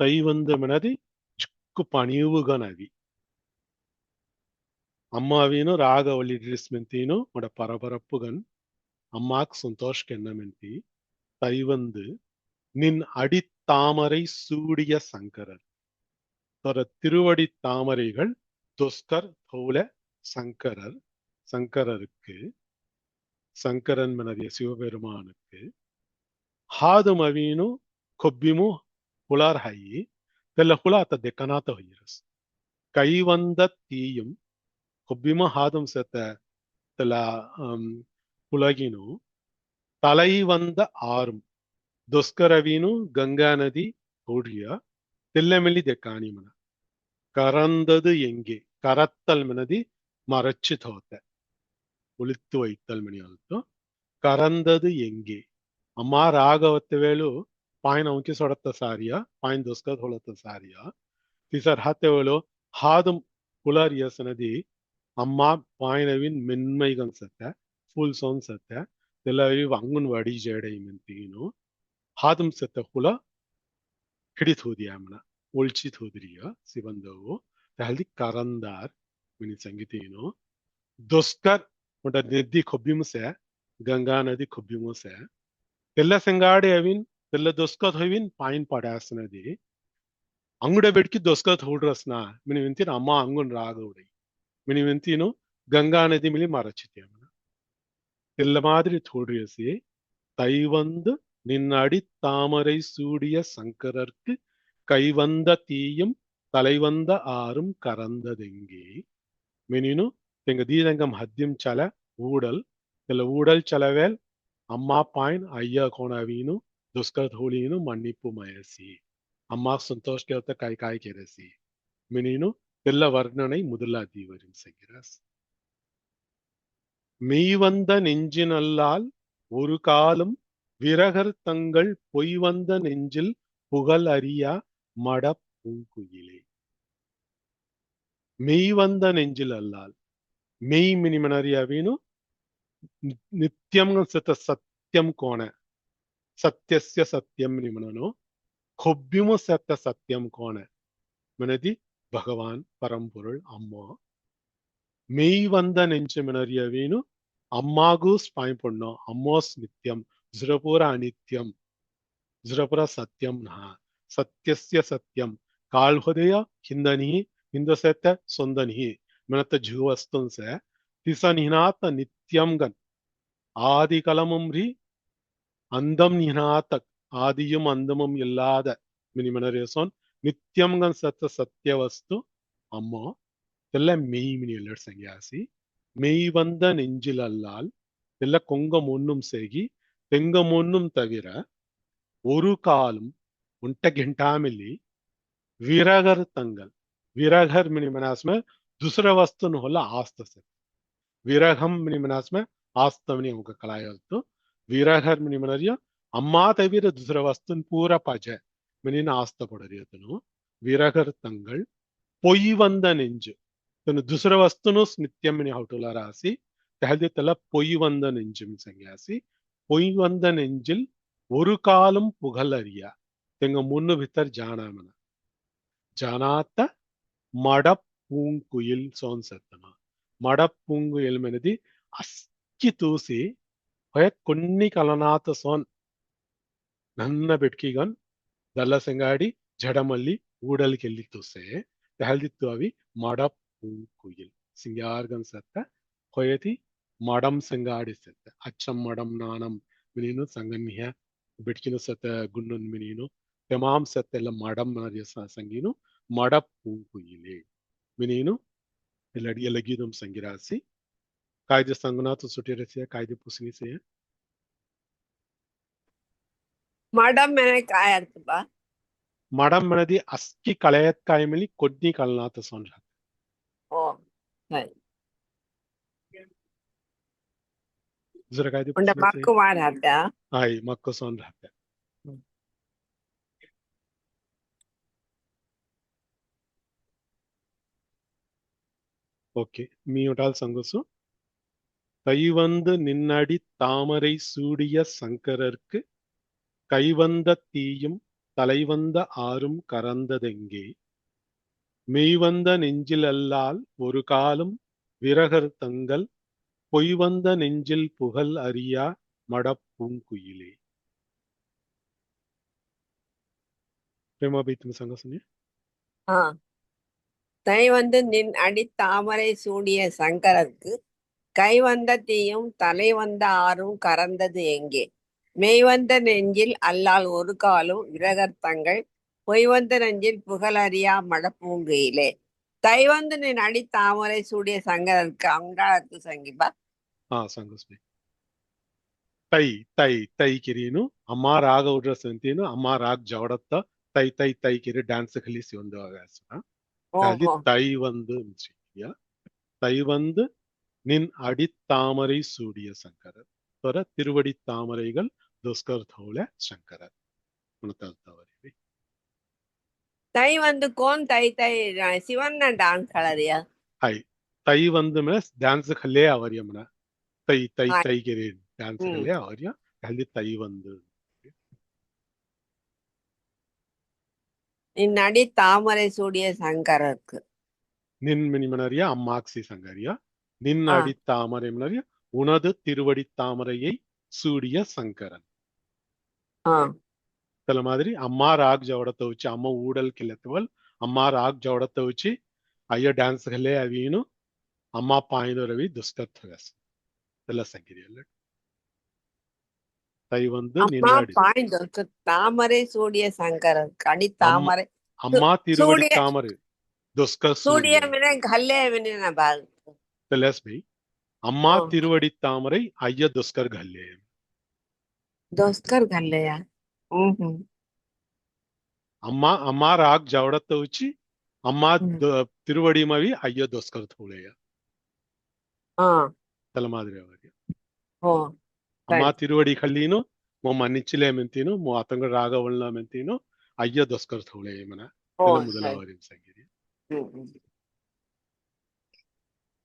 तईवंद मनादी चुक्कु पनियुगा नवी अम्मा वीनु रागवली ड्रिस्मेंतीनु मोड़ा परपरपुगन அம்மாக்கு சந்தோஷ் கென்னமென்டி தைவந்து நின் அடி தாமரை சூடிய சங்கரர் தர திருவடி தாமரைகள் துஸ்கர் தௌல சங்கரர் சங்கரருக்கு சங்கரன் மனதிய சிவபெருமானுக்கு ஹாதும் அவீனு கொப்பிமு புலார் ஹையி தெல்ல புலாத்த தெக்கனாத்த ஹொய்யரஸ் கைவந்த தீயும் கொப்பிமு ஹாதும் செத்த தெல்ல புலகினு தலை வந்த ஆறும் துஸ்கரவீனு கங்கா நதி ஓடிய தில்லமெல்லி தெக்கானி மன கறந்தது எங்கே கரத்தல் மனதி மறைச்சு தோத்த ஒளித்து வைத்தல் மணி அழுத்தம் கறந்தது எங்கே அம்மா ராகவத்து வேலு பாயின் அவங்கி சொடத்த சாரியா பாயின் துஸ்கர் தொளத்த சாரியா திசர் ஹத்த வேலு ஹாதும் புலரியஸ் நதி அம்மா பாயினவின் மென்மைகம் சத்த फुल सोन सत्य तेलावी अंगनवाड़ी जेडे मंतीनो हादम सत्य खुला हिडित हो दिया मना उल्चित हो दिया सिबंदो तहल्दी करंदार मिनी संगीतीनो दुस्कर मुड़ा नदी खुब्बिम से गंगा नदी खुब्बिम से तेल्ला संगाड़े अविन तेल्ला दुस्कर होविन पाइन पड़ास नदी अंगुड़े बेड़की दुस्कर होड़ रसना मिनी विंतीन अम्मा अंगुन राग उड़ी मिनी विंतीनो गंगा नदी मिली मारचितिया தெல்ல மாதிரி தோழியசி தைவந்து நின்னடி தாமரை சூடிய சங்கரர்க்கு கைவந்த தீயும் தலைவந்த ஆறும் கறந்ததெங்கே மெனினு தெங்க தீதங்கம் ஹத்தியம் சல ஊடல் தெல்ல ஊடல் சலவேல் அம்மா பாயின் ஐயா கோணவீனு துஸ்கர் தோழியினு மன்னிப்பு மயசி ಅಮ್ಮ ಸಂತೋಷ ಕೇಳ್ತ ಕಾಯಿ ಕಾಯಿ ಕೆರೆಸಿ ಮಿನೀನು ಎಲ್ಲ ವರ್ಣனை முதலாதி வரும் செய்கிறார். மெய்வந்த நெஞ்சினல்லால் ஒரு காலம் விரகர் தங்கள் பொய்வந்த நெஞ்சில் புகழ் அறியா மட பூங்குயிலே. மெய்வந்த நெஞ்சில் அல்லால் மெய் மினிமனறியாவீನು ನಿತ್ಯಂ ಸತ್ಯಂ ಕೋಣ ಸತ್ಯಸ್ಯ ಸತ್ಯಂ ನಿಮನನು ಕೊಬ್ಬಿಮು ಸತ್ಯ ಸತ್ಯಂ ಕೋಣ ಮನದಿ ಭಗವಾನ್ ಪರಂಪೊರುள் அம்மா. மெய் வந்த நெஞ்சு மினறியவீனு அம்மாகூஸ் பாய் பொண்ணோம் அம்மோஸ் நித்தியம் ஜுரபுர அனித்யம் ஜுரபுர சத்தியம் நா சத்தியஸ்ய சத்தியம் கால்ஹுதய ஹிந்தனி ஹிந்தசத்த சொந்தனி மினத்த ஜுவஸ்துன்ச திசனினாத்த நித்யம் கன் ஆதி கலமும்ரி அந்தம் நினாத்த ஆதியும் அந்தமும் இல்லாத மினிமனரேசோன் நித்யம் கன் சத்த சத்திய வஸ்து அம்மா இதெல்லாம் மெய் மினியல் சங்கியாசி. மெய் வந்த நெஞ்சில் அல்லால் இதெல்லாம் கொங்கம் ஒன்னும் செகி தெங்கம் ஒன்னும் தவிர ஒரு காலம் உண்ட கெண்டாமில்லி விரகர் தங்கள் विरघर मिनी मनास में दूसरा वस्तु न होला आस्त से विरघम मिनी मनास में आस्तवनी होगा कलाया तो विरघर मिनी मनरिया अम्मा तवीर दूसरा वस्तु पूरा पाजे मिनी ना आस्त पड़ रही है तो विरघर तंगल पोई वंद नेंज तो दूसरा वस्तु नो नित्यम मिनी हाउटुला रासी तहदे तला पोई वंद नेंज मिनी संज्ञासी पोई वंद नेंजिल ஒரு காலம் புகழறியா தெங்க முன்னு வித்தர் ஜானாமன ஜானாத்த మడపూంకుయిల్ సోన్ సెత్తన మడపూంకుయిల్ మెనది అస్కి తూసి హయ కొన్ని కలనాత సోన్ నన్న బెట్కిగన్ దల్ల సెంగాడి జడమల్లి ఊడలికెళ్ళి తూసే దహల్దిత్తు అవి మడపూంకుయిల్ సింగార్గన్ సెత్త హొయతి మడం సెంగాడి సెత్త అచ్చం మడం నానం మినీను సంగన్య బెట్కిన సెత్త గున్నన్ మినీను తమాం సెత్త ಎಲ್ಲ మడం మరియ సంగీను మడపూంకుయిలే మినీను ಎಲ್ಲ ಗೀದಂ ಸಂಗಿರಾಸಿ ಕಾಯ್ದೆ ಸಂಗನಾಥ ಸುಟಿರಸಿಯ ಕಾಯ್ದೆ ಪುಸಿನಿಸೆಯ மடம் என காயர்த்துப்பா மடம் மனதி அஸ்கி களையத் காயமிலி கொட்னி கல்நாத சொன்ன ஓ சரி ಜರ ಕಾಯ್ದೆ உண்ட ಪುಸಿನಿಸೆಯ மக்கு மாறாட்டா ಆಯ್ ಮಕ್ಕ ಸೊನ್ನ ஓகே மீட்டால் சங்கசு கைவந்து நின்னடி தாமரை சூடிய சங்கரர்க்கு கைவந்த தீயும் தலைவந்த ஆறும் கறந்ததெங்கே மெய்வந்த நெஞ்சில் அல்லால் ஒரு காலம் விரகர் தங்கள் பொய்வந்த நெஞ்சில் புகழ் அறியா மடப்பூங்குயிலே. பிரேமா பீத்தும் சங்கசுனே ஆ தை வந்து நின் அடி தாமரை சூடிய சங்கரருக்கு கை வந்த தீயும் தலை வந்த ஆறும் கறந்தது எங்கே மெய் வந்த நெஞ்சில் அல்லால் ஒரு காலும் விரகர் தங்கள் பொய் வந்த நெஞ்சில் புகழறியா மடப்பூங்குயிலே. தை வந்து நின் அடி தாமரை சூடிய சங்கரருக்கு அங்காளத்து சங்கிப்பா ಸಂಗಸ್ನೆ ತೈ ತೈ ತೈ ಕಿರಿನು ಅಮ್ಮ ರಾಗ ಉಡ್ರ ಸಂತೀನು ಅಮ್ಮ ರಾಗ್ ಜವಡತ್ತ ತೈ ತೈ ತೈ ಕಿರಿ டான்ஸ் கலிசி வந்து ஆகாசனா அது தை வந்து தை வந்து நின் அடித்தாமரை சூடிய சங்கரர் தொர திருவடி தாமரைகள் துஸ்கர் தோல சங்கரர் உணர்த்தவரி தை வந்து கோன் தை தை சிவன் டான்ஸ் கலரியா ஹை தை வந்து மேஸ் டான்ஸ் கல்லே அவரியம்னா தை தை தை ಕಿರಿ டான்ஸ் கல்லே அவரியா கல்தி தை வந்து நின் அடி தாமரை சூடிய சங்கரருக்கு நின் மினிமனரியா அம்மாக்சி சங்கரியா நின் அடி தாமரை மலரியா உனது திருவடி தாமரையை சூடிய சங்கரன் சில மாதிரி அம்மா ராக் ஜவடத்தை வச்சு அம்மா ஊடல் கிளத்துவல் அம்மா ராக் ஜவடத்தை வச்சு ஐயா டான்ஸ் கல்லே அவீனு அம்மா பாய்ந்து ரவி துஸ்கத்வஸ் இதெல்லாம் சங்கிரியல்ல தை வந்து தாமரை சூடிய சங்கரன் அடி தாமரை அம்மா திருவடி தாமரை துஸ்கர் சூடிய மின கல்லே மின பால் தெலஸ்பி அம்மா திருவடி தாமரை ஐயா துஸ்கர் கல்லே துஸ்கர் கல்லையா अम्मा अम्मा राग जवड़त उची अम्मा ம். तिरुवड़ी मवी अय्यो दोस्कर थोड़ेया ஆ तल मादरे वारी ஓ अम्मा சரி तिरुवड़ी खल्लीनो मो मनिचिले मेंतीनो मो आतंग राग वलना मेंतीनो अय्यो दोस्कर थोड़े मना ஓ तल मुदला சரி वारी संगिरी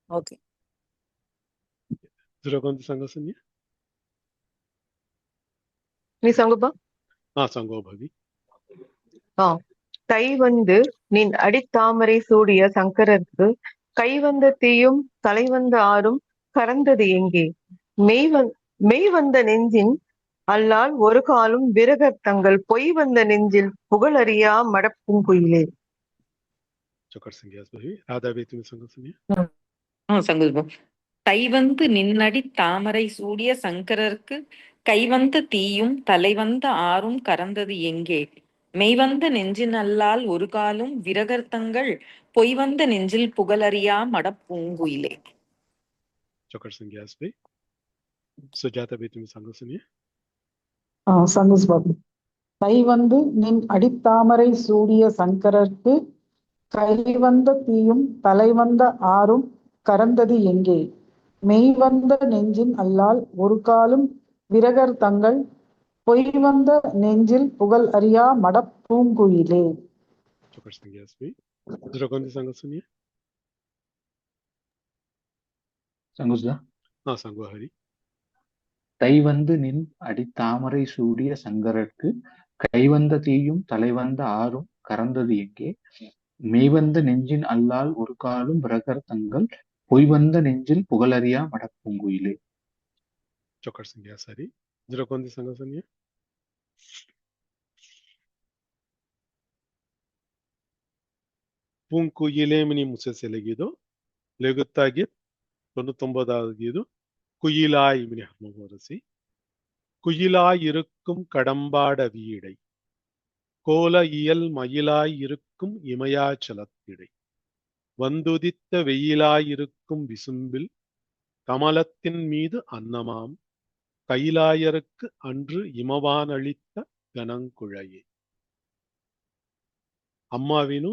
ஓகே दुरगंध संगसन्य நீ சங்குப்பா. संगो भवी தை வந்து நின் அடித்தாமரை சூடிய சங்கரர்க்கு கைவந்த தீயும் தலைவந்த ஆறும் கறந்தது எங்கே? மெய் வந்த நெஞ்சின் அல்லால் ஒரு காலும் விரகர் தங்கள் பொய் வந்த நெஞ்சில் புகழறியா மடப்பூங்குயிலே. चोकर संग्यास भवी राधा बेती में संगसन्य சங்கல்பம். தைவந்து நின்னடி தாமரை சூடிய சங்கரர்க்கு கைவந்த தீயும் தலைவந்த ஆறும் கறந்தது எங்கே? மெய்வந்த நெஞ்சின் அல்லால் ஒரு காலும் விரகர்த்தங்கள் பொய்வந்த நெஞ்சில் புகழறியா மடப்பூங்குயிலே. चोकर संग्यास भवी सुजाता बेती में संगसन्य சந்தோஷ் பாபு. தை வந்து நின் அடித்தாமரை சூடிய சங்கரர்க்கு கைவந்த தீயும் தலைவந்த ஆறும் கறந்தது எங்கே? மெய்வந்த நெஞ்சின் அல்லால் ஒரு காலும் விரகர் தங்கள் பொய்வந்த நெஞ்சில் புகழ் அறியா மடப்பூங்குயிலே. चोकर संग्यास भवी दुरगंध संगसन्य சங்குஸ்தா. संगो हरि தை வந்து நின் அடித்தாமரை சூடிய சங்கரர்க்கு கைவந்த தீயும் தலைவந்த ஆறும் கறந்தது எங்கே? மெய்வந்த நெஞ்சின் அல்லால் ஒரு காலும் விரகர் தங்கள் பொய்வந்த நெஞ்சில் புகழறியா மடப்பூங்குயிலே. चोकर संग्यास हरि दुरगंध संगसन्य பூங்குயிலே மினி முசை செலகிதோ லெகுத்தாகி 99வது கீது குயிலாய் மினி ஹர்மோரசி குயிலாய் இருக்கும் கடம்பாட வீடை கோல இயல் மயிலாய் இருக்கும் இமயாச்சலத்திடை வந்துதித்த வெயிலாயிருக்கும் விசும்பில் கமலத்தின் மீது அன்னமாம் கைலாயருக்கு அன்று இமவான் அளித்த கனங்குழையே. ಅಮ್ಮವಿನು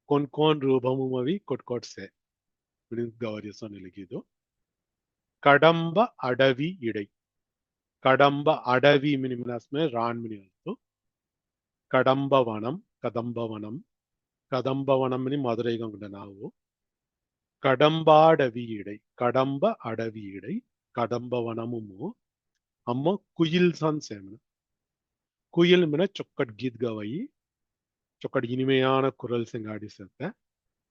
ಕೊನ್ ರೂಪಮುಮವಿ ಕೊಟ್ಕೊಟ್ಸೆ ಗೌರಿಯಸ ನಿಲಗಿದು ಕಡಂಬ ಅಡವಿ ಇಡೈ ಕಡಂಬ ಅಡವಿ ಮಿನಿಮಿನಸ್ಮೆ ರಾಣ್ ಮಿನಿ ಅಲ್ತು ಕಡಂಬವನಂ ಕದಂಬವನಂ ಕದಂಬವನಂ ಮಿನಿ ಮಧುರೈ ಗಂಗಡ ನಾವು ಕಡಂಬಾಡವಿ ಇಡೈ ಕಡಂಬ ಅಡವಿ ಇಡೈ ಕದಂಬವನಮು ಅಮ್ಮ ಕುಯಿಲ್ ಸನ್ಸೇಮನ குயில் மின சொக்கட் கீத் கவை சொக்கட் இனிமையான குரல் செங்காடி செத்த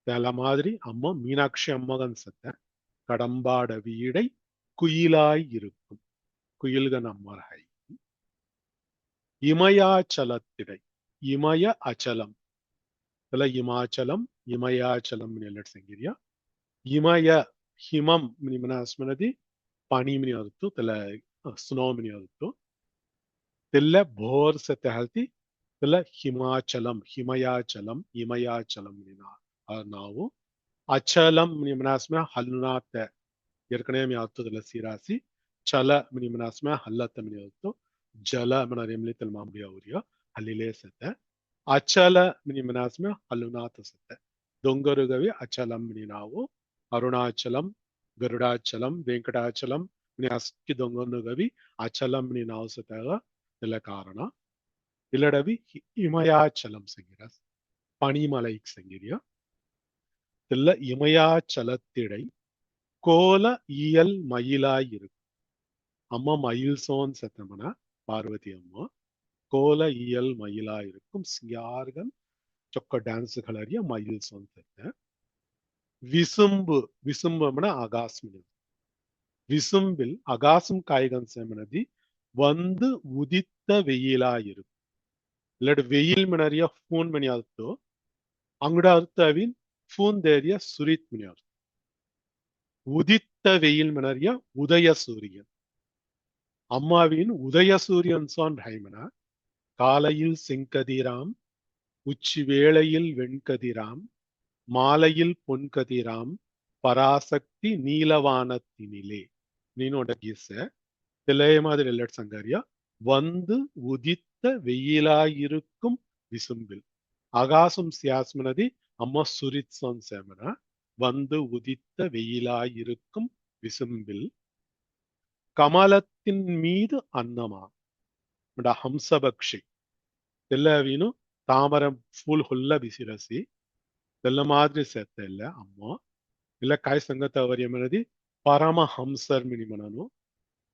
தல மாதிரி அம்மா மீனாட்சி அம்மகன் செத்த கடம்பாட வீடை குயிலாய் இருக்கும் குயில்கன் அம்மரஹை இமயாச்சலத்திடை இமய அச்சலம் தல இமாச்சலம் இமயாச்சலம் எல்லட் செங்கிரியா இமய ஹிமம் மினிமன அஸ்மனதி பனி மினி அறுத்து தல ஸ்னோ மினி அறுத்து తెల్ల భోర్స తెహల్తి తెల్ల హిమాచలం హిమయాచలం இமயாச்சலம் ನಾವು அச்சலம் மினிமனாஸ்மே ஹல்லுனாத்த ஏற்கனவே மியாத்து தெல்ல சீராசி ಚಲ மினிமனாஸ்மே ஹல்லத்த மினியாத்து ஜல மினரிம்லி தெல் மாம்பியா ஊரியா ஹல்லிலே செத்த அச்சல மினிமனாஸ்மே ஹல்லுனாத்த செத்த ದೊಂಗರುಗವಿ ಅಚಲಂ ಮಿನಿ ನಾವು ಅರುಣಾಚಲಂ ಗರುಡಾಚಲಂ ವೆಂಕಟಾಚಲಂ ಮಿನಿ ಅಸ್ಕಿ ದೊಂಗನುಗವಿ ಅಚಲಂ ಮಿನಿ ನಾವು ಸತಾಗ ಇಲ್ಲ ಕಾರಣ ಇಲ್ಲಡವಿ ಇಮಯಾಚಲಂ ಸಂಗಿರ பனிமலை செங்கிரியா இல்ல இமயாச்சலத்திடை கோல இயல் மயிலாய் இருக்கும் அம்மா மயில் சோன் சத்தமனா பார்வதி அம்மா கோல இயல் மயிலாய் இருக்கும் சிங்கார்கள் சொக்க டான்ஸுகள் அறிய மயில் சோன் சத்த விசும்பு விசும்புனா ஆகாசம் விசும்பில் அகாசம் காய்கன் செமனதி வந்து உதித்த வெயிலாயிருக்கும் இல்லாட்டி வெயில் மினறிய ஃபூன் மணி அர்த்தோ ಅಂಗಡ ಅರ್ಥವಿನ್ ಫೂನ್ ದೇರಿಯ ಸುರಿತ್ ಮನಿ ಅರ್ಥ உதித்த வெயில் மினறிய உதய சூரியன் அம்மாவின் உதய சூரியன் சான் ஹைமனா காலையில் செங்கதிராம் உச்சி வேளையில் வெண்கதிராம் மாலையில் பொன்கதிராம் பராசக்தி நீலவானத்தினிலே நீனோட கீச திளைய மாதிரி எல்லாட் சங்காரியா வந்து உதித்த வெயிலாயிருக்கும் விசும்பில் ஆகாசம் சியாஸ்மனதி அம்மா சுரித்சோன் சேமன வந்து உதித்த வெயிலாயிருக்கும் விசும்பில் கமலத்தின் மீது அன்னமா ஹம்சபக்ஷி ಎಲ್ಲವೀನು ತಾಮರ ಫೂಲ್ ಹುಲ್ಲ ಬಿಸಿರಸಿ ಎಲ್ಲ ಮಾದ್ರಿ ಸೆತ್ತ ಇಲ್ಲ ಅಮ್ಮ ಇಲ್ಲ ಕಾಯಿ ಸಂಗತ ಅವರಿಯಮನದಿ ಪರಮಹಂಸರ್ ಮಿನಿಮನನು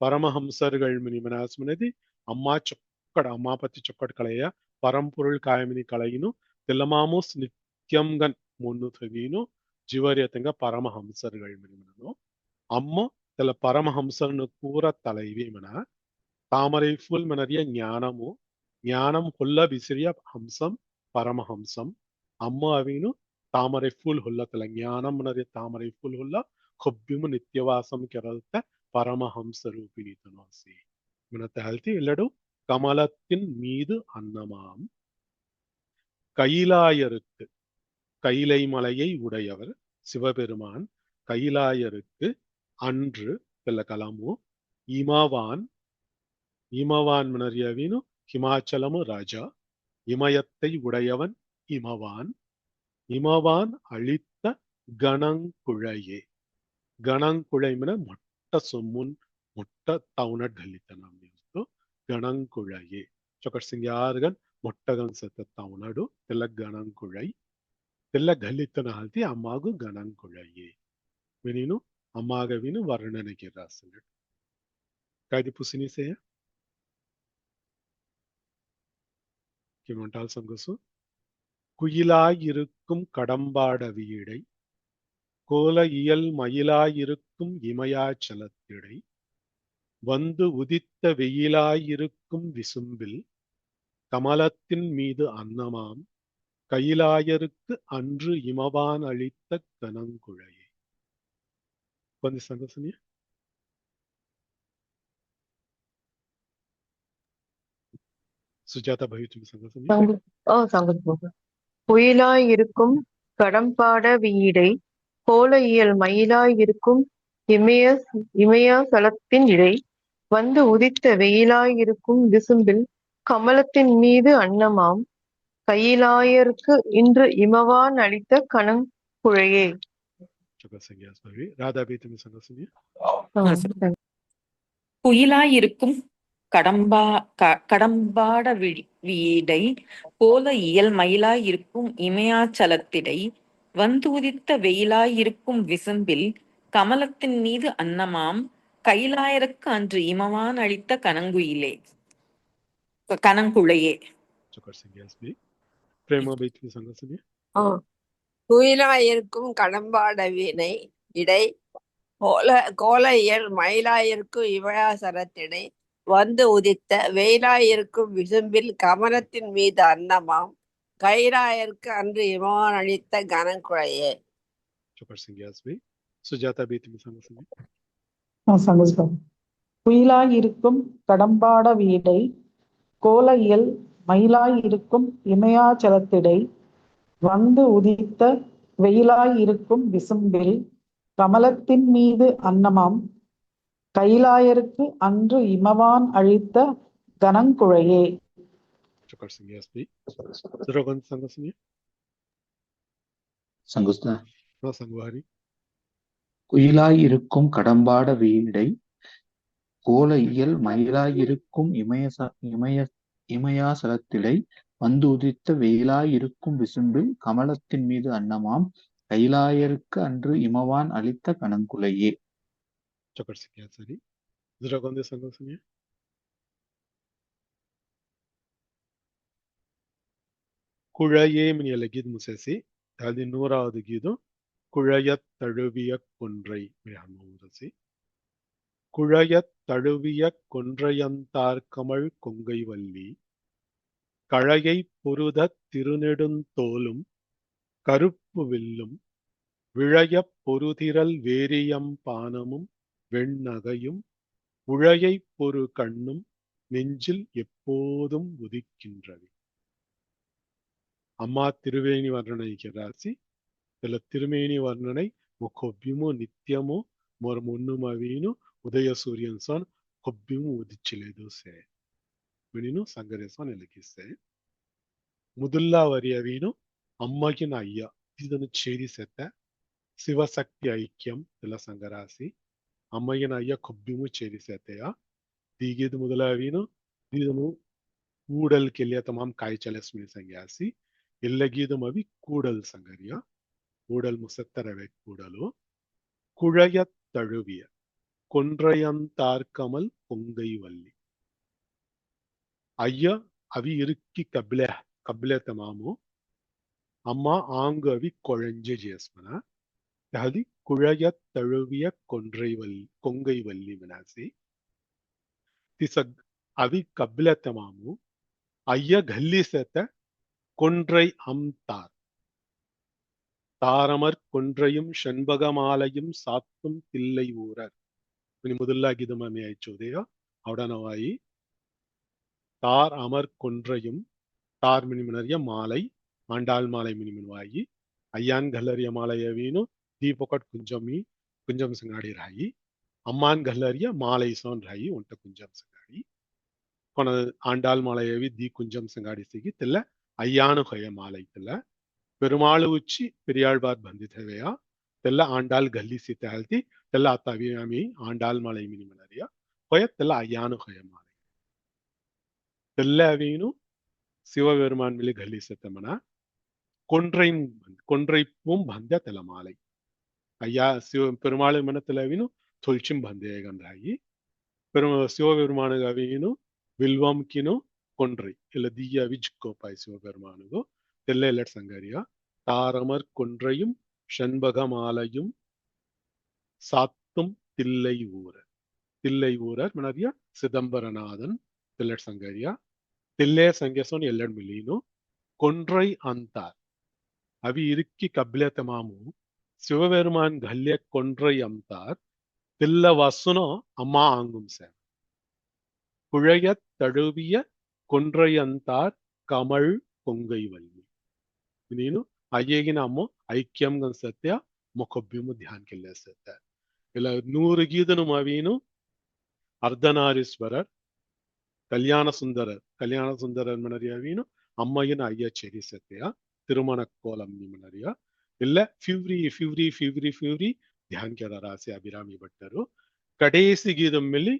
பரமஹம்சர்கள் மினிமனாஸ்மனதி அம்மா சொக்கட அம்மாபத்தி சொக்கட் களைய பரம்பொருள் காயமினி களையினு தெல்லமாமோஸ் நித்யம்கன் முன்னு தவீனு ஜீவரியத்தங்க பரமஹம்சர்கள் மினிமனனு அம்ம தெல்ல பரமஹம்சர்னு கூற தலைவி மன தாமரை ஃபுல் மனறிய ஞானமு ஞானம் ಹುಲ್ಲ ಬಿಸಿರಿಯ ಹಂಸಂ ಪರಮಹಂಸಂ ಅಮ್ಮ ಅವಿನು ತಾಮரை ಫುಲ್ ಹುಲ್ಲತಲ ஞானம் ಮನರಿಯ ತಾಮரை ಫುಲ್ ಹುಲ್ಲ ಕೊಬ್ಬಿಮು ನಿತ್ಯವಾಸಂ ಕೆರಲ್ತ பரமஹம்ச ரூபிணி துணாசி மனத்தாழ்த்தி இல்லடு கமலத்தின் மீது அன்னமாம் கைலாயருக்கு கைலை மலையை உடையவர் சிவபெருமான் கைலாயருக்கு அன்று தெல்ல கலமு இமவான் இமவான் மனறியவினு ஹிமாச்சலமு ராஜா இமயத்தை உடையவன் இமவான் இமவான் அளித்த கணங்குழையே ಗಣಂಕುಳ ಮೊಟ್ಟ ಸೊಮ್ಮುನ್ ಮೊಟ್ಟ ತೌನಟ್ ಗಲಿತನ ಗಣಂಕುಳಯೇ ಚೊಕಟ್ ಸಿಂಗ್ಯಾರ್ಗನ್ ಮೊಟ್ಟಗನ್ ಸತ್ತ ತೌನಡು ತೆಲ್ಲ ಗಣಂಕುಳೈ ತೆಲ್ಲ ಗಲಿತನ ಹಾಲ್ತಿ ಅಮ್ಮಾಗು ಗಣಂಕುಳಯೇ ವಿನೀನು ಅಮ್ಮಾಗವಿನು ವರ್ಣನೆಗೆ ರಾಸನಟ್ ಕಾಯ್ದಿ ಪುಸಿನಿಸೆಯ கிமண்டால் சங்கசு குயிலாயிருக்கும் கடம்பாட வீடை கோல இயல் மயிலாயிருக்கும் இமயாச்சலத்திடை வந்து உதித்த வெயிலாயிருக்கும் விசும்பில் கமலத்தின் மீது அன்னமாம் கைலாயருக்கு அன்று இமவான் அளித்த கனங்குழையே கொஞ்ச சங்கசனிய சுஜாதா பவித்ரி சங்கசனிய சங்கத் குயிலாய் இருக்கும் கடம்பாட வீடை கோல இயல் மயிலாய் இருக்கும் இமயாசலத்தின் இடை வந்து உதித்த வெயிலாய் இருக்கும் விசும்பில் கமலத்தின் மீது அன்னமாம் கையிலாயருக்கு இன்று இமவான் அளித்த கணங்குழையே குயிலாயிருக்கும் கடம்பாட வீடை போல இயல் மயிலாயிருக்கும் இமயாச்சலத்திடை வந்து உதித்த வெயிலாயிருக்கும் விசும்பில் கமலத்தின் மீது அன்னமாம் கைலாயருக்கு அன்று இமவான் அளித்த கனங்குழையே குயிலாயிருக்கும் கடம்பாட வீணை இடை கோல இயல் மயிலாயிருக்கும் இமயாசலத்திடை வந்து உதித்த வெயிலாயிருக்கும் விசும்பில் கமலத்தின் மீது அன்னமாம் கைலாயருக்கு அன்று இமவான் அளித்த கனங்குழையே குயிலாயிருக்கும் கடம்பாட வீடை கோல இயல் மயிலாயிருக்கும் இமயாச்சலத்திடை வந்து உதித்த வெயிலாயிருக்கும் விசும்பில் கமலத்தின் மீது அன்னமாம் கைலாயருக்கு அன்று இமவான் அளித்த கனங்குழையே குயிலாயிருக்கும் கடம்பாட வீடை கோல இயல் மயிலாயிருக்கும் இமயாசலத்திடை வந்து உதித்த வெயிலாயிருக்கும் விசும்பில் கமலத்தின் மீது அன்னமாம் கைலாயருக்கு அன்று இமவான் அளித்த கனங்குழையே குழையே மினியல கீது முசேசி அது 100வது கீதம் குழையத் தழுவிய கொன்றை மிரசி குழையத் தழுவிய கொன்றையந்தார் கமழ் கொங்கை வள்ளி கழையை பொருதத் திருநெடுந்தோலும் கருப்பு வில்லும் விழையப் பொருதிரல் வேரியம் பானமும் வெண்ணகையும் உழையை பொரு கண்ணும் நெஞ்சில் எப்போதும் உதிக்கின்றவை ಅಮ್ಮ ತಿರುವೇಣಿ ವರ್ಣನೆಗೆ ರಾಸಿ ಎಲ್ಲ ತಿರುಮೇಣಿ ವರ್ಣನೆ ಕೊಬ್ಬಿಮು ನಿತ್ಯಮು ಮೊರ ಮುನ್ನುಮವೀನು ಉದಯ ಸೂರ್ಯನ್ ಸಾನ್ ಕೊಬ್ಬಿಮು ಉದಿಚ್ಚಲೇದು ಸೇ ಮಿಣಿನು ಸಂಗರೇಸಾನ್ ಎಲಗಿಸೆ ಮುದುಲ್ಲಾ ವರಿಯವೀನು ಅಮ್ಮಗಿನ ಅಯ್ಯ ಇದನ್ನು ಛೇದಿಸತ್ತೆ ಶಿವಶಕ್ತಿ ಐಕ್ಯಂ ಎಲ್ಲ ಸಂಗರಾಸಿ ಅಮ್ಮಗಿನ ಅಯ್ಯ ಕೊಬ್ಬಿಮು ಛೇದಿಸತ್ತೆಯ ದೀಗಿದ ಮುದಲಾವೀನು ಇದನ್ನು ಕೂಡಲ್ ಕೆಲಿಯ ತಮಾಮ್ ಕಾಯ್ಚಲಸ್ಮಿನಿ ಸಂಗ್ಯಾಸಿ ಎಲ್ಲಗೀದು ಮವಿ ಕೂಡಲ್ ಸಂಗರಿಯ ಕೂಡಲ್ ಮುಸತ್ತರವೆ ಕೂಡಲು ಕುழைಯ ತಳುವಿಯ கொன்றையந்தார்கமல் பொங்கை வள்ளி ஐயா அவி இறுக்கி கபிலே தமாமு அம்மா ஆங்கு அவி கொழஞ்சு ஜேஸ்மன அது குழைய தழுவிய கொங்கை வள்ளி மனாசி திசக் அவி கபிலே தமாமு ஐயா கல்லி சேத்த கொன்றை அம்தார் தாரமர் கொன்றையும் ஷண்பகமாலையும் சாத்தும் தில்லை ஊரர் முதலாகிதமே ஆயிச்சோதையா அவடனவாயி தார் அமர் கொன்றையும் தார் மினிமினறிய மாலை ஆண்டாள் மாலை மினிமினவாயி ஐயான் கல்லறிய மாலையவீனு தீபொக்கட் குஞ்சம் சங்காடி ராயி அம்மான் கல்லறிய மாலை சோன் ராயி உன்ட்ட குஞ்சம் சங்காடி கொன ஆண்டாள் மாலையவி தீ குஞ்சம் சங்காடி சிகி தில்ல ஐயானு கொய மாலை தில்ல பெருமாள் உச்சி பெரியாழ்வார் பந்திதவையா தெல்ல ஆண்டாள் கல்லி சீத்த ஹல்தி தெல்ல அத்தாவி ஆண்டாள் மாலை மினிமனறிய கொய தெல்ல ஐயானு கொய மாலை தெல்ல அவீனு சிவபெருமான் மிலி கல்லி சத்தமனா கொன்றைப்பும் பந்த தெல மாலை ஐயா பெருமாள் மனத்துல அவீனு தொல்ச்சும் பந்தேகன்றாயி சிவபெருமானுக்கு அவீனு வில்வம் கினு கொன்றை இல்ல தீய விஜ்கோப்பாய் சிவபெருமானுகோ தெல்ல இல்ல சங்கரியா தாரமர் கொன்றையும் ஷண்பகமாலையும் சாத்தும் தில்லை ஊரர் மனதிய சிதம்பரநாதன் தில்லட் சங்கரியா தில்லே சங்கேசோன் எல்லட் மிலீனு கொன்றை அந்தார் அவி இறுக்கி கபிலத்தமாமு சிவபெருமான் கல்ய கொன்றை அம்தார் தில்ல வசுனோ அம்மா ஆங்கும் சேவ குழைய தழுவிய கொன்றை அந்தார் கமல் கொங்கை வல்லி ನೀನು ಅಯ್ಯಗಿನ ಅಮ್ಮ ಐಕ್ಯಂ ಸತ್ಯ ಮೊಕೊಬ್ಬಿಮು ಧ್ಯಾನ ಕೆಲ್ಲ ಸತ್ಯ ಇಲ್ಲ 100 ಗೀದನು ಮವೀನು ಅರ್ಧನಾರೀಶ್ವರರ್ ಕಲ್ಯಾಣ ಸುಂದರರ್ ಮನರಿಯವೀನು ಅಮ್ಮಗಿನ ಅಯ್ಯ ಚೆರಿ ಸತ್ಯ ತಿರುಮಣ ಕೋಲಂ ಮನರಿಯ ಇಲ್ಲ ಫಿವ್ರಿ ಧ್ಯಾನ ಕೆಲ ರಾಸಿ ಅಭಿರಾಮಿ ಭಟ್ಟರು ಕಡೇಸಿ ಗೀದಂ ಮೆಲ್ಲಿ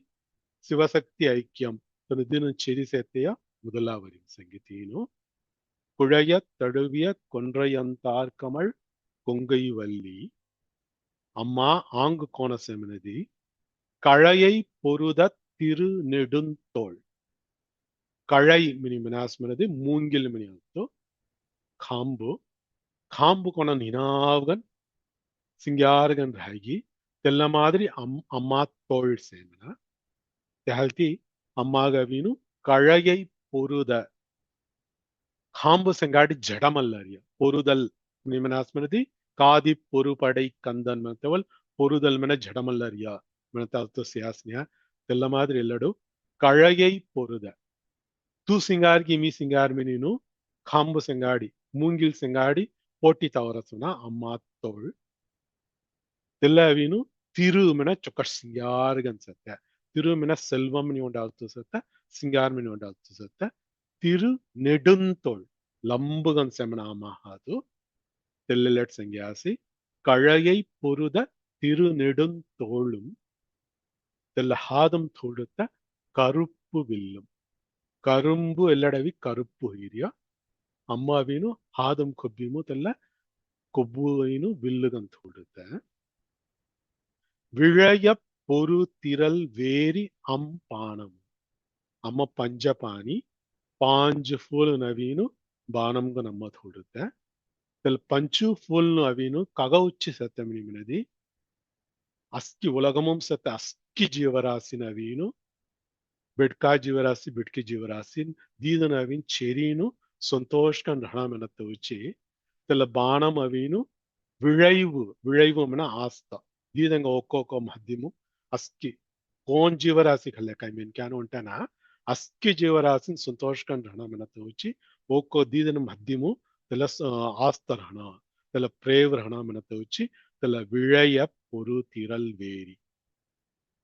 ಶಿವಶಕ್ತಿ ಐಕ್ಯಂ ದಿನ ಚೆರಿ ಸತ್ಯ முதலாவரி சங்கீதீனு குழைய தழுவிய கொன்றையந்தார்கமல் கொங்கை வள்ளி அம்மா ஆங்கு கோணசெமினதி கழையை பொருத திரு நெடுந்தோள் கழை மினி மினாஸ்மினதி மூங்கில் மினி அர்த்தோ காம்பு கொன நினாவகன் சிங்கார்கன் ராகி தெல்ல மாதிரி அம்மா தோள் சேமன தெஹல்தி அம்மாகவீனு கழையை பொருத காம்பு செங்காடி ஜடமல்லறிய பொருதல் நிமனாஸ்மிருதி காதி பொறுபடை கந்தன் மனத்தவள் பொருதல் மென ஜடமல்லறியா மனத்தாத்து சியாஸ்னியா தெல்ல மாதிரி ಎಲ್ಲಡು கழையை பொருத தூ சிங்கார்கி மீ சிங்கார் மினினு காம்பு செங்காடி மூங்கில் செங்காடி போட்டி தவரசுனா அம்மா தோள் தெல்லவீனு திருமென ಚೊಕ್ಕಟ್ ಸಿಂಗಾರ್ಗನ್ ಸತ್ತ ತಿರುಮೆನ ಸೆಲ್ವಂ ನಿ ಉಂಟಾಗ್ತು ಸತ್ತ ಸಿಂಗಾರ್ಮಿನಿ ಉಂಟಾಗ್ತು ಸತ್ತ திரு நெடுந்தோள் லம்புகன் செமனாமாகாது தெல்லட் சங்கியாசி கழையை பொருத திரு நெடுந்தோளும் தெல்ல ஹாதம் தொடுத்த கருப்பு வில்லும் கரும்பு ಎಲ್ಲಡವಿ ಕರುಪ್ಪು ಹಿರಿಯ ಅಮ್ಮವೀನು ಹಾದಂ ಕೊಬ್ಬಿಮು ತೆಲ್ಲ ಕೊಬ್ಬುವೀನು ವಿಲ್ಲುಗನ್ ತೊಡುತ್ತ ವಿಳಯ பொரு திரள் வேரி பானம் ಅಮ್ಮ ಪಂಜಪಾನಿ पांच फूल नवीनु बानम को नम्मत होड़ते तेल पंचु फूल नवीनु कगउच्ची सत्यमिनी मिनदी अस्की उलगमम सत्य अस्की जीवराशि नवीनु बिडका जीवराशि बिडकी जीवराशि दीद नवीन चेरीनु संतोष का रहना मिनत उच्ची तेल बानम अवीनु विळैवु मिन आस्ता दीदंग ओक्को मध्यमु अस्की कौन जीवराशि खल्ले कई मीन क्या उंटेना अस्की जीवराशिन संतोषकन रहना मिनत उच्ची ओको दीदन मध्यमु तेल आस्ता रहना तेल प्रेव रहना मिनत उच्ची तेल विळय பொரு திரள் வேரி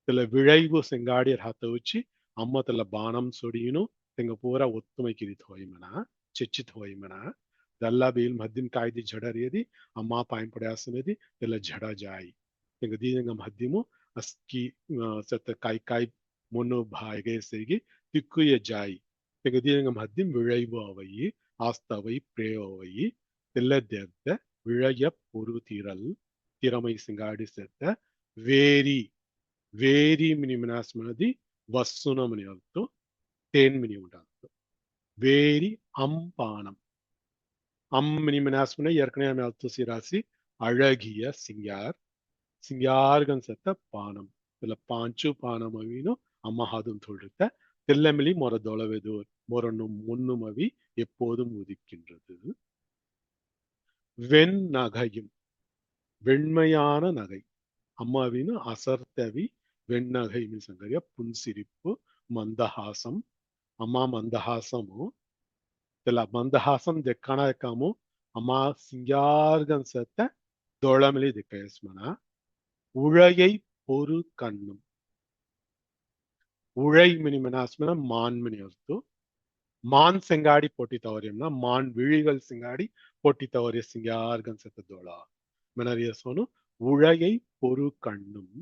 तेल विळैवु செங்காடி रहता उच्ची अम्म तेल बाणम सोडीनु तेंग पूरा ஒத்துமை கிரித் होई मना चचित होई मना दल्ला बेल मध्यम कायदी झड़ा रेदी अम्मा पाइन पड़ासनेदी दल्ला झड़ा जाई तेंग दीनंग मध्यमु अस्की सत काय मोनो भागे सेगी तिक्कुय जाई तेंग दीनंग मध्यम विழைவு अवयी आस्ताவை பிரேயவை தெல்ல தேர்த்த விழைய பொருதிரல் திறமை சிங்காடி சேர்த்த வேரி వేరి మిని మినాస్మనది వస్సునమని అర్థం తేన్మిని ఉంటారు వేరి அம்பானம் அம்மினி மினாஸ்மனை ஏற்கனவே அர்த்தம் சிராசி அழகிய சிங்கார் சிங்கார்கன் செத்த பானம் இதுல பாஞ்சு பானம் அவினும் அம்மஹாதும் தொழுத்த தெல்லமிலி மொரதொளவெது மொரனும் முன்னும் அவி எப்போதும் உதிக்கின்றது வெண் நகையும் வெண்மையான நகை அம்மாவின் அசர்த்தவி வெண்ணகை சங்கரிய புன்சிரிப்பு மந்தஹாசம் அம்மா மந்தஹாசமு இதுல மந்தஹாசம் தெக்கானக்காமு அம்மா சிங்கார்கன் செத்த தோளமிலி திக்கயஸ்மனா உழையை பொறு கண்ணும் உழை மினி மினாஸ்மன மான் மினி அர்த்து மான் செங்காடி போட்டி தவறியம்னா மான் விழிகள் சிங்காடி போட்டி தவறிய சிங்கார்கன் செத்த தோளா மினரிய சோனு உழையை பொறு கண்ணும்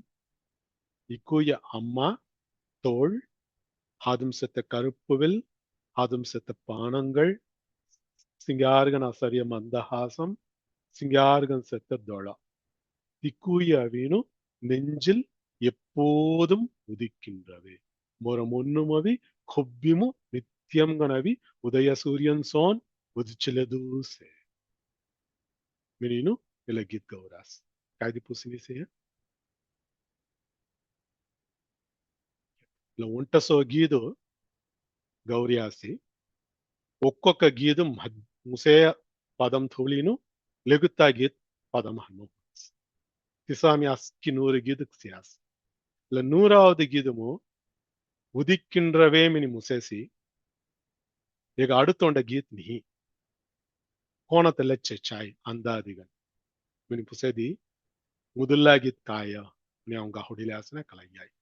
இக்குய அம்மா தோள் ஹாதும் செத்த கருப்புவில் ஹாதும் செத்த பானங்கள் சிங்கார்கன் அசரிய மந்தஹாசம் சிங்கார்கன் செத்த தோளா திக்குய வீணு நெஞ்சில் எப்போதும் உதிக்கின்றவே மொரமொன்னுமவி கொவ்விமு நித்தியம் கனவி உதய சூரியன் சோன் உதிச்சிலதூசே மினினு இலகித் கௌராஸ் காய்தி பூசினிசே ಒಂಟ ಸೋ ಗೀದು ಗೌರಿಯಾಸಿ ಒಕ್ಕೊಕ್ಕ ಗೀದು ಮುಸೆಯ ಪದಂ ಥೋಳಿನು ಲೆಗುತ್ತಾ ಗೀತ್ ಪದಂ ಹಣ್ಣು திசாமி அஸ்கி 100 கீதுக்கு சியாஸ் இல்ல 100வது கீதமோ உதிக்கின்றவே மினி முசேசி ಈಗ அடுத்தோண்ட கீத் நீ கோணத்துல செச்சாய் அந்தாதிகள் மினி புசேதி முதல்ல கீத் காயா நீ அவங்க ஹொடிலாசன கலையாய்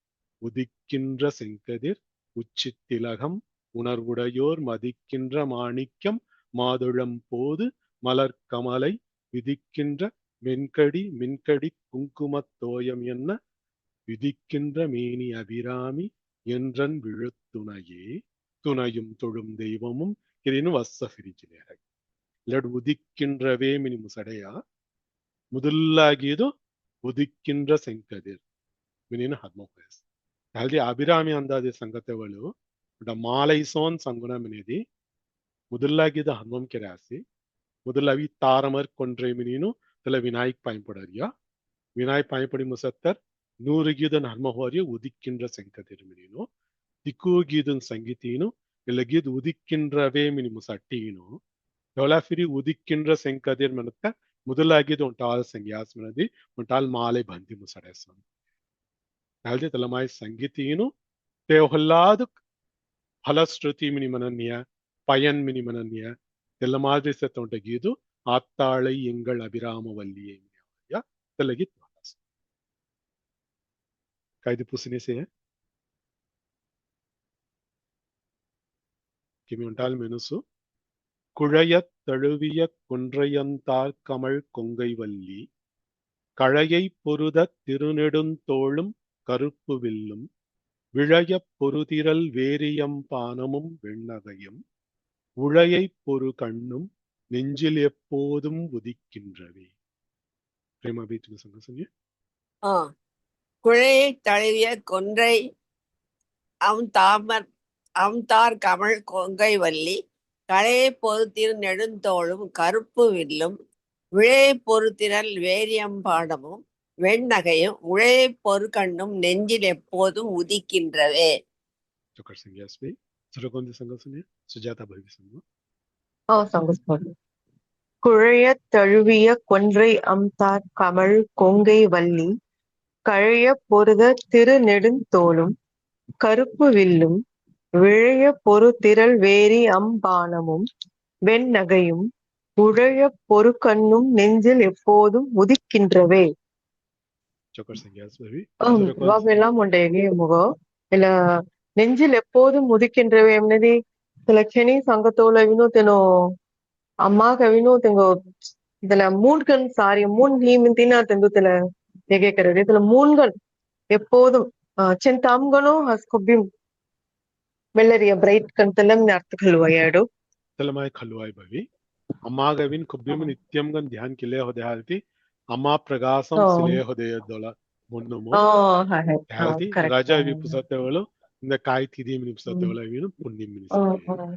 உதிக்கின்ற செங்கதிர் உச்சித்திலகம் உணர்வுடையோர் மதிக்கின்ற மாணிக்கம் மாதுளம் போது மலர் கமலை விதிக்கின்ற மென்கடி மின்கடி குங்குமத் தோயம் என்ன விதிக்கின்ற மேனி அபிராமி என்றன் விழுத்துணையே துணையும் தொழும் தெய்வமும் கிரினு வஸ்ஸ பிரிச்சிலேரை இல்லட் உதிக்கின்றவே மினி முசடையா முதல்லாகியது ಉದಿಕ್ಕಿಂದ್ರ ಸಂಕದಿರ್ ಮಿನಿನ 13 ಅಲ್ಲಿ ಅಭಿರಾಮಿ ಅಂದಾದಿ ಸಂಗತಗಳು ಮಾಲೈಸೋನ್ ಸಂಗುಣ ಮಿನಿದಿ முதலாகிது ஹன்மம் கிராசி முதலவி தாரமர் கொன்றை மினினு தல விநாயக் பயன்படாரியா விநாயக் பயன்படி முசத்தர் 100 கீதன் ஹன்மஹோரிய உதிக்கின்ற செங்கதிர் மினினு திக்கு கீதன் சங்கீதீனு இல்ல கீது உதிக்கின்றவே மினி முசட்டீனு எவ்வளவு உதிக்கின்ற செங்கதிர் மனத்த முதலாகிது ஒன்றால் ಸಂಗ್ಯಾಸ್ ಮನದಿ ಒಂಟಾಲ್ ಮಾಲೆ ಬಂದಿ ಮುಸಡೆಸನ್ ಅಲ್ದೆ ತಲಮಾಯಿ ಸಂಗೀತೀನು ತೇವಹಲ್ಲಾದು ಫಲಶ್ರುತಿ ಮಿನಿ ಮನನ್ಯ பயன் மினி மனன்ய ಎಲ್ಲ மாதிரி செத்தொண்டகீது ஆத்தாளை எங்கள் அபிராமவல்லியை மினியா தெலகித் வாஸ் கைது புசினிசே கிமி ஒன்றால் மெனுசு குழையத் தழுவிய கொன்றையந்தார் கமழ் கொங்கை வல்லி கழையை பொருதத் திருநெடுந்தோளும் கருப்பு வில்லும் விழையப் பொருதிரல் வேரியம் பானமும் வெண்ணகையும் உழையை பொறு கண்ணும் நெஞ்சில் எப்போதும் உதிக்கின்றவே பிரேமா பீச்சுக்கு சங்க சொன்னிய குழையை தழுவிய கொன்றை அம்தார் கமழ் கொங்கை வல்லி கழையை பொறுத்திரு நெடுந்தோளும் கருப்பு வில்லும் விழையை பொறுத்திரல் வேரியம்பாடமும் வெண்ணகையும் உழையை பொறு கண்ணும் நெஞ்சில் எப்போதும் உதிக்கின்றவே சுஜாதா பவி சங்க குழையத் தழுவிய கொன்றை அம்தார் கமழ் கொங்கை வல்லி கழைய பொருத திருநெடுந்தோளும் கருப்பு வில்லும் விழைய பொறு திரள் வேரி அம்பானமும் வெண்ணகையும் உழைய பொறு கண்ணும் நெஞ்சில் எப்போதும் உதிக்கின்றவே எல்லாம் உண்டையே முகோ இல்ல நெஞ்சில் எப்போதும் உதிக்கின்றவே என்னது Telacheni Sangatolo Vino Teno Amma Kavino Tengo the moon gun sorry moon him in Tina Tendutela Yegekere the moon gun Epo Chentamgono has Kobim Melleria bright Kantalam Narthakalwayado. तलमाय खलुआय भवी अम्मागविन कुब्बिम नित्यम गन ध्यान किले हो देहालती अम्मा प्रगासम सिले हो दे दोला मुन्नुमो Hi देहालती correct. राजा विपुसतेवलो இந்த காய் திதி மினி புசத்தவல வீணும் புண்ணி மினி சபே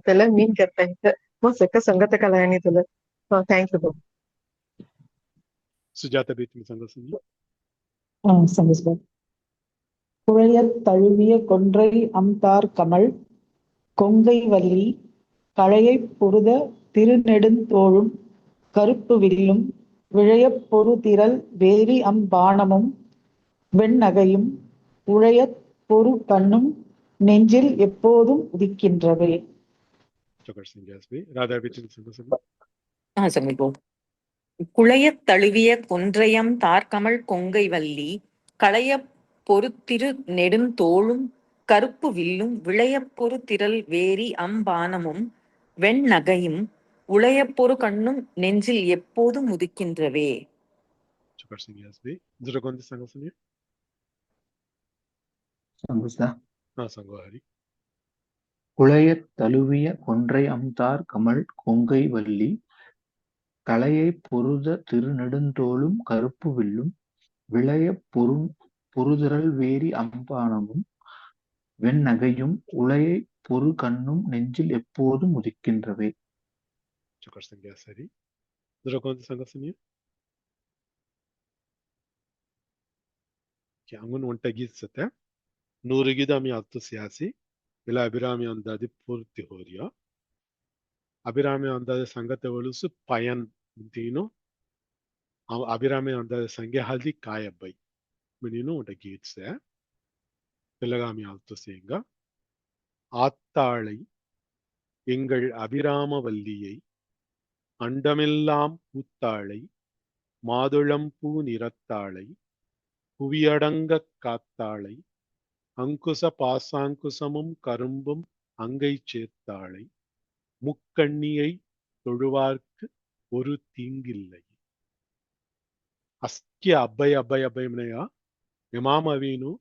Tela mean Kapenta. Most a Sangata Kalani to the thank you. Sujatha பீத்மி சங்கசனி சங்கஸ்வர். குழையத் தழுவிய கொன்றை அம்தார் கமழ் கொங்கை வல்லி கழையைப் பொருத திருநெடுந்தோளும் கருப்பு வில்லும் விழையப் பொருதிறல் வேரி பாணமும் வெண்ணகையும் உழையத் பொரு கண்ணும் நெஞ்சில் எப்போதும் உதிக்கின்றவே. चोकर सिंह जैसबी राधा பீத்மி சங்கசனி சமைப்போம். குழையத் தழுவிய கொன்றையம் தார்கமழ் கொங்கை வல்லி களையப் பொருத்திரு நெடுந்தோளும் கருப்பு வில்லும் விளையப்பொரு திரள் வேரி அம்பானமும் வெண்ணகையும் உளையப்பொரு கண்ணும் நெஞ்சில் எப்போதும் உதிக்கின்றவே. चोकर सिंह जैसबी जुरगोंदी संगसनி சங்குஸ்தா. संगोहरी குழையத் தழுவிய கொன்றை அம்தார் கமழ் கொங்கை வல்லி கழையைப் பொருத திருநெடுந்தோளும் கருப்பு வில்லும் விளையப் பொருதிறல் வேரி அம்பானமும் வெண்ணகையும் உளையப் பொரு கண்ணும் நெஞ்சில் எப்போதும் உதிக்கின்றவே. चोकर Singh Jaisari जुरगोंदी संगसनி Kiangun onta gitsete nuru gidami altı siyasi bila abirami andadi purti horiya abirami andadi sangate volusu payan dino abirami andadi sange haldi kayabbai menino onta gitse pilagami altı senga ஆத்தாளை எங்கள் அபிராமவல்லியை அண்டமெல்லாம் பூத்தாளை மாதுளம்பூ நிறத்தாளை புவியடங்கக் காத்தாளை அங்குச பாசாங்குசமும் கரும்பும் அங்கை சேர்த்தாளை முக்கண்ணியை தொழுவார்க்கு ஒரு தீங்கில்லை அஸ்கிய அபய அபய அபயமனையா எமாமவீனு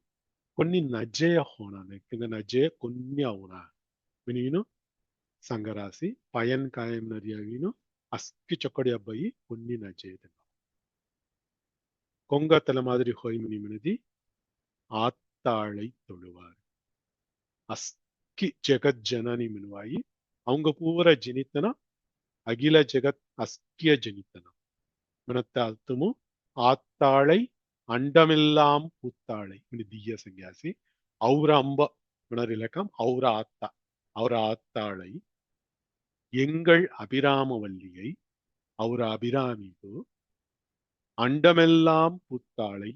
కొన్ని నజేయ హోనానే కింద నజేయ కొన్ని అవునా వినీను సంగరాసి పయన్ కాయం నరియవీను అస్కి చొక్కడి అబ్బాయి కొన్ని నజేయ కొంగ తల మాదిరి హోయి మిని మినది ஆத்தாளை தொழுவார் அஸ்கி ஜெகத் ஜனனி மினுவாயி அவங்க பூரா ஜனித்தனா அகில ஜெகத் அஸ்கிய ஜனித்தனா மினத்த அர்த்தமும் ஆத்தாளை அண்டமெல்லாம் பூத்தாளை திய சங்கியாசி அவுர அம்ப மினர் இலக்கம் அவுர ஆத்தா அவுர ஆத்தாளை எங்கள் அபிராமவல்லியை அவுர அபிராமிகு அண்டமெல்லாம் பூத்தாளை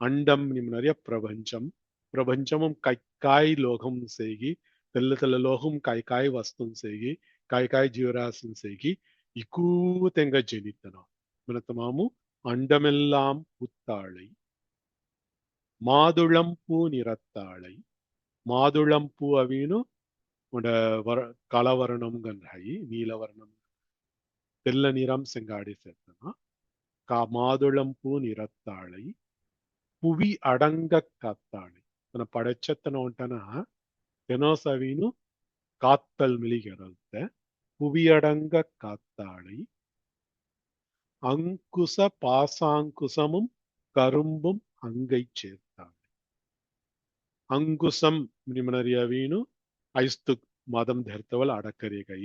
அண்டம் நிம்மறிய பிரபஞ்சம் பிரபஞ்சமும் கைக்காய் லோகம் செய்கி తెల్ల తెల్ల లోహం కాయకాయ వస్తుం సేగి కాయకాయ జీవరాశం సేగి ఇకూతెంగ జనితన మనతమాము அண்டமெல்லாம் புத்தாளை மாதுளம்பூ நிறத்தாளை மாதுளம்பூ அவீனு கலவரணம் கன்ஹை நீலவர்ணம் தெல்ல நிறம் செங்காடி சேர்த்தனா மாதுளம்பூ நிறத்தாளை புவி அடங்க காத்தாளை తన పడచెత్తన ఉంటన తెనోసవీను కాత్తల్ మిలిగెరల్తే புவியடங்க காத்தாளை அங்குச பாசாங்குசமும் கரும்பும் அங்கை சேர்த்தாள் ಅಂಗುಸಂ ನಿಮನರಿಯವೀನು ಐಸ್ತು ಮದಂ ಧರ್ತವಲ್ ಅಡಕರಿಗೈ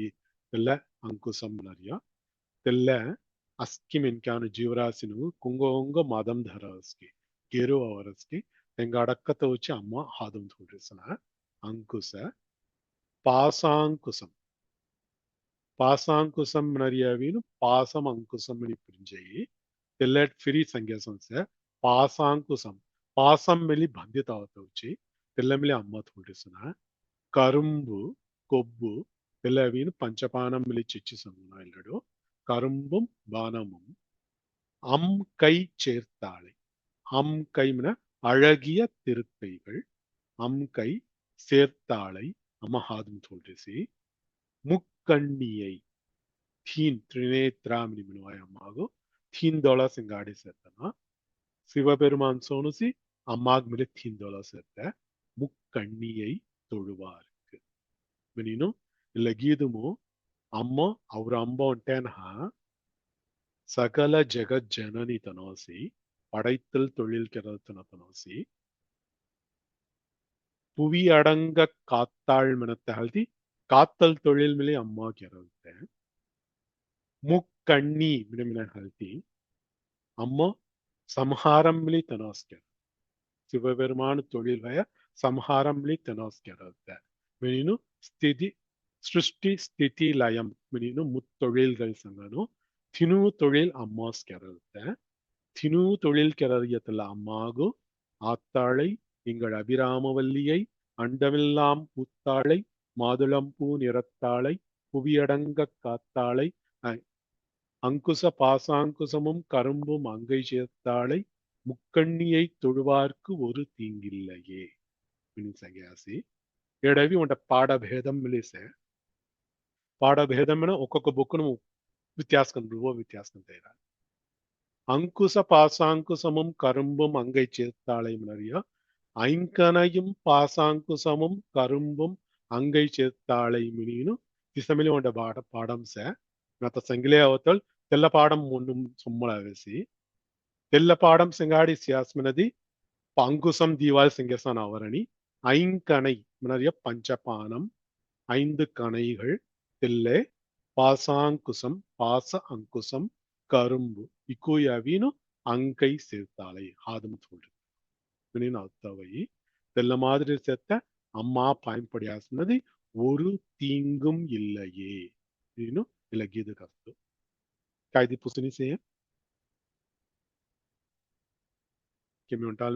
ತೆಲ್ಲ ಅಂಕುಸಂ ನರಿಯ ತೆಲ್ಲ ಅಸ್ಕಿ ಮೆನ್ಕ್ಯಾನು ಜೀವರಾಸಿನು ಕುಂಗೋಂಗ ಮದಂ ಧರಸ್ಕಿ ಕೇರು ಅವರಸ್ಕಿ ತೆಂಗ ಅಡಕ್ಕತ ವಚ್ಚಿ ಅಮ್ಮ ಹಾದಂ ತೋಡ್ರಿಸನ ಅಂಕುಸ ಪಾಸಾಂಕುಸಂ ಪಾಸಾಂಕುಸಂ ನರಿಯವೀನು ಪಾಸಂ ಅಂಕುಸಂ ನಿ ಪ್ರಿಂಜಯಿ ತೆಲ್ಲ ಫಿರಿ ಸಂಖ್ಯಾ ಸಂಸ್ಥೆ ಪಾಸಾಂಕುಸಂ ಪಾಸಂ ಮೆಲಿ ಬಂಧಿತಾವತ ವಚ್ಚಿ తెల్లమిలి అమ్మ తోడిసిన కరుంబు కొబ్బు తెల్లవీను పంచపానం మిలి చిచ్చి సంగున ఇల్లడు கரும்பும் பானமும் அம் கை சேர்த்தாளை அம் கை அழகிய திருக்கைகள் அம் கை சேர்த்தாளை அம்மா ஹாதும் தோல்றேசி முக்கண்ணியை தீன் திரிநேத்ராமினி மினுவாய் அம்மாகோ தீன் தோலா சிங்காடி சேர்த்தனா சிவபெருமான் சோனுசி அம்மாக் மிலே தீன் தோலா சேர்த்த முக்கண்ணியை தொழுவாருக்கு மெனினும் இல்ல கீதுமோ அம்மா ಅವ್ರ ಅಂಬ ಹೊಂಟೇನಹ சகல ஜெகத் ஜனனி தனோசி படைத்தல் தொழில் கிரதன தனோசி புவி அடங்க காத்தாள் மனத்தை ஹல்தி காத்தல் தொழில் மிலே அம்மா கிரதத்தை முக்கண்ணி மினமின ஹல்தி அம்மா சம்ஹாரம் மிலே தனோஸ்கர் சிவபெருமான தொழில் வய சம்ஹாரம் மிலே தனோஸ்கரத்தை மெனினு ஸ்திதி சிருஷ்டி ஸ்திதி லயம் மெனினு முத்தொழில்கள் சங்கனும் தினு தொழில் அம்மாஸ்கரத்தை தினு தொழில் கிரதியத்தில் அம்மாகு ஆத்தாளை எங்கள் அபிராமவல்லியை அண்டமெல்லாம் பூத்தாளை மாதுளம்பூ நிறத்தாளை புவியடங்க காத்தாளை அங்குச பாசாங்குசமும் கரும்பும் அங்கை சேர்த்தாளை முக்கண்ணியை தொழுவார்க்கு ஒரு தீங்கில்லையே சங்கியாசி ఏడవి ఉంట పాడభేదం మిలిసే పాడభేదం ఒక్కొక్క బుక్కును வித்தியாசம் வித்தியாசம் செய்யறார் அங்குச பாசாங்குசமும் கரும்பும் அங்கை சேர்த்தாளை நிறைய ஐங்கனையும் பாசாங்குசமும் கரும்பும் அங்கை சேர்த்தாளை மினினும் திசமிலி உண்ட பாடம் சே மத்த செங்கிலே அவத்தல் தெல்ல பாடம் ஒன்றும் சும்மள வேசி தெல்ல பாடம் செங்காடி சியாஸ்மினதி அங்குசம் தீவால் சிங்கசான் அவரணி ஐங்கணை நிறைய பஞ்சபானம் 5 கணைகள் தெல்லே பாசாங்குசம் பாச அங்குசம் கரும்பு இக்குயவீனு அங்கை சேர்த்தாளை ஹாதம் சொல்றது அர்த்தவை தெல்ல மாதிரி சேர்த்த அம்மா பயன்படியாசினது ஒரு தீங்கும் இல்லையே இல்ல கீது கருத்து காய்தி புசுனி செய்ய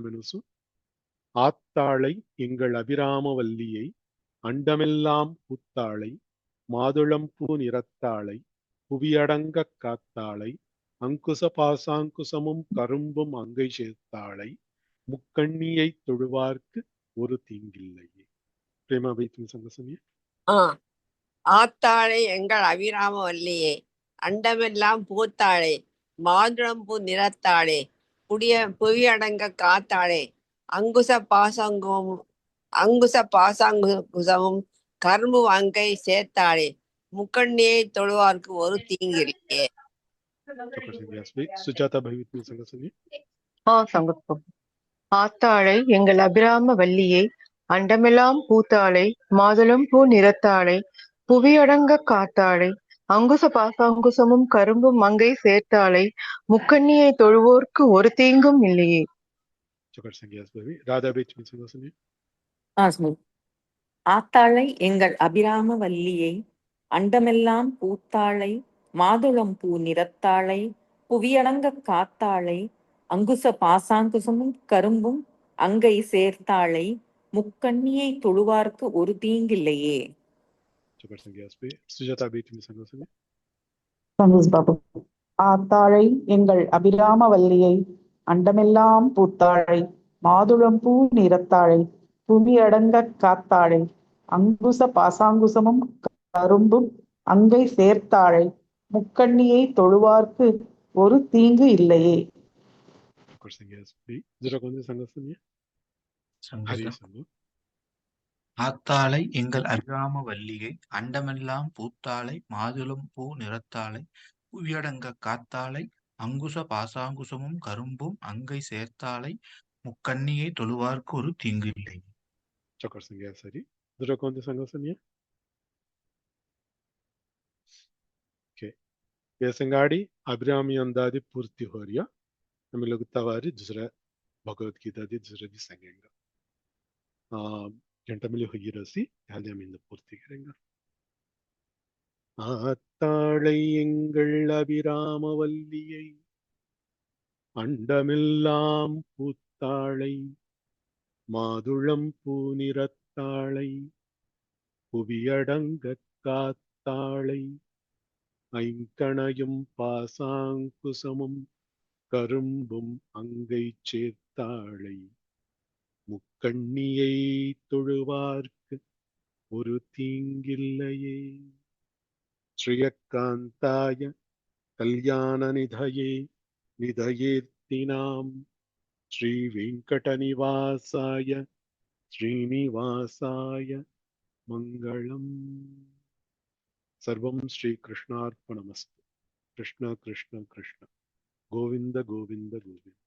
மெனுசு ஆத்தாளை எங்கள் அபிராமவல்லியை அண்டமெல்லாம் பூத்தாளை மாதுளம்பூ நிறத்தாளை புவியடங்க காத்தாளை அங்குச பாசாங்குசமும் கரும்பும் அங்கை சேர்த்தாளை முக்கண்ணியை தொழுவார்க்கு ஒரு தீங்கில்லையே பிரேமா வைத்தின் சங்கசனிய ஆத்தாளை எங்கள் அபிராமவல்லியே அண்டமெல்லாம் பூத்தாளே மாதுளம்பூ நிறத்தாளே புவியடங்க காத்தாளே அங்குச பாசாங்குசமும் கரும்பு அங்கை சேர்த்தாளே முக்கண்ணியை தொழுவார்க்கு ஒரு தீங்கில்லையே சுஜாதா பைவித்னி சங்கசனிய சங்கத்பம் ஆத்தாளை எங்கள் அபிராம வல்லியை அண்டமெல்லாம் பூத்தாளை மாதுளம் பூ நிறத்தாளை புவியடங்க காத்தாளை அங்குச பாசாங்குசமும் கரும்பும் மங்கை சேர்த்தாளை முக்கண்ணியை தொழுவோர்க்கு ஒரு தீங்கும் இல்லையே ஆத்தாளை எங்கள் அபிராம வல்லியை அண்டமெல்லாம் பூத்தாளை மாதுளம் பூ நிறத்தாளை புவியடங்க காத்தாளை அங்குச பாசாங்குசமும் கரும்பும் அங்கை சேர்த்தாளை முக்கண்ணியை தொழுவார்க்கு ஒரு தீங்கில்லையே ஆத்தாளை எங்கள் அபிராம வல்லியை அண்டமெல்லாம் பூத்தாளை மாதுளம்பூ நிறத்தாளை புவியடங்க காத்தாளை அங்குச பாசாங்குசமும் கரும்பும் அங்கை சேர்த்தாளை முக்கண்ணியை தொழுவார்க்கு ஒரு தீங்கு இல்லையே ஆத்தாளை எங்கள் அபிராம வல்லியை அண்டமெல்லாம் பூத்தாளை மாதுளம் பூ நிறத்தாளை புவியடங்க காத்தாளை அங்குச பாசாங்குசமும் கரும்பும் அங்கை சேர்த்தாளை முக்கண்ணியை தொழுவார்க்கு ஒரு தீங்கு இல்லை. சரி ये संगाड़ी अभिरामी अंदादी पूर्ति हो रही है हम लोग तवारी दूसरा भगवत गीता दी दूसरा भी संगेंगे घंटा मिली हुई रसी हाल हम इन पूर्ति करेंगे ஆத்தாளை எங்கள் அபிராமவல்லியை அண்டமெல்லாம் பூத்தாளை மாதுளம் பூநிறத்தாளை புவியடங்க காத்தாளை ஐங்கணையும் பாசாங்குசமும் கரும்பும் அங்கை சேர்த்தாளை முக்கண்ணியை தொழுவார்க்கு ஒரு தீங்கில்லையே. ஸ்ரீயக்காந்தாய கல்யாண நிதயே நிதயேர்த்தினாம் ஸ்ரீ வெங்கடநிவாசாய ஸ்ரீனிவாசாய மங்களம். சர்வம் ஸ்ரீ கிருஷ்ணார்ப்பணமஸ்து. கிருஷ்ண கிருஷ்ண கிருஷ்ண கோவிந்த கோவிந்த கோவிந்த.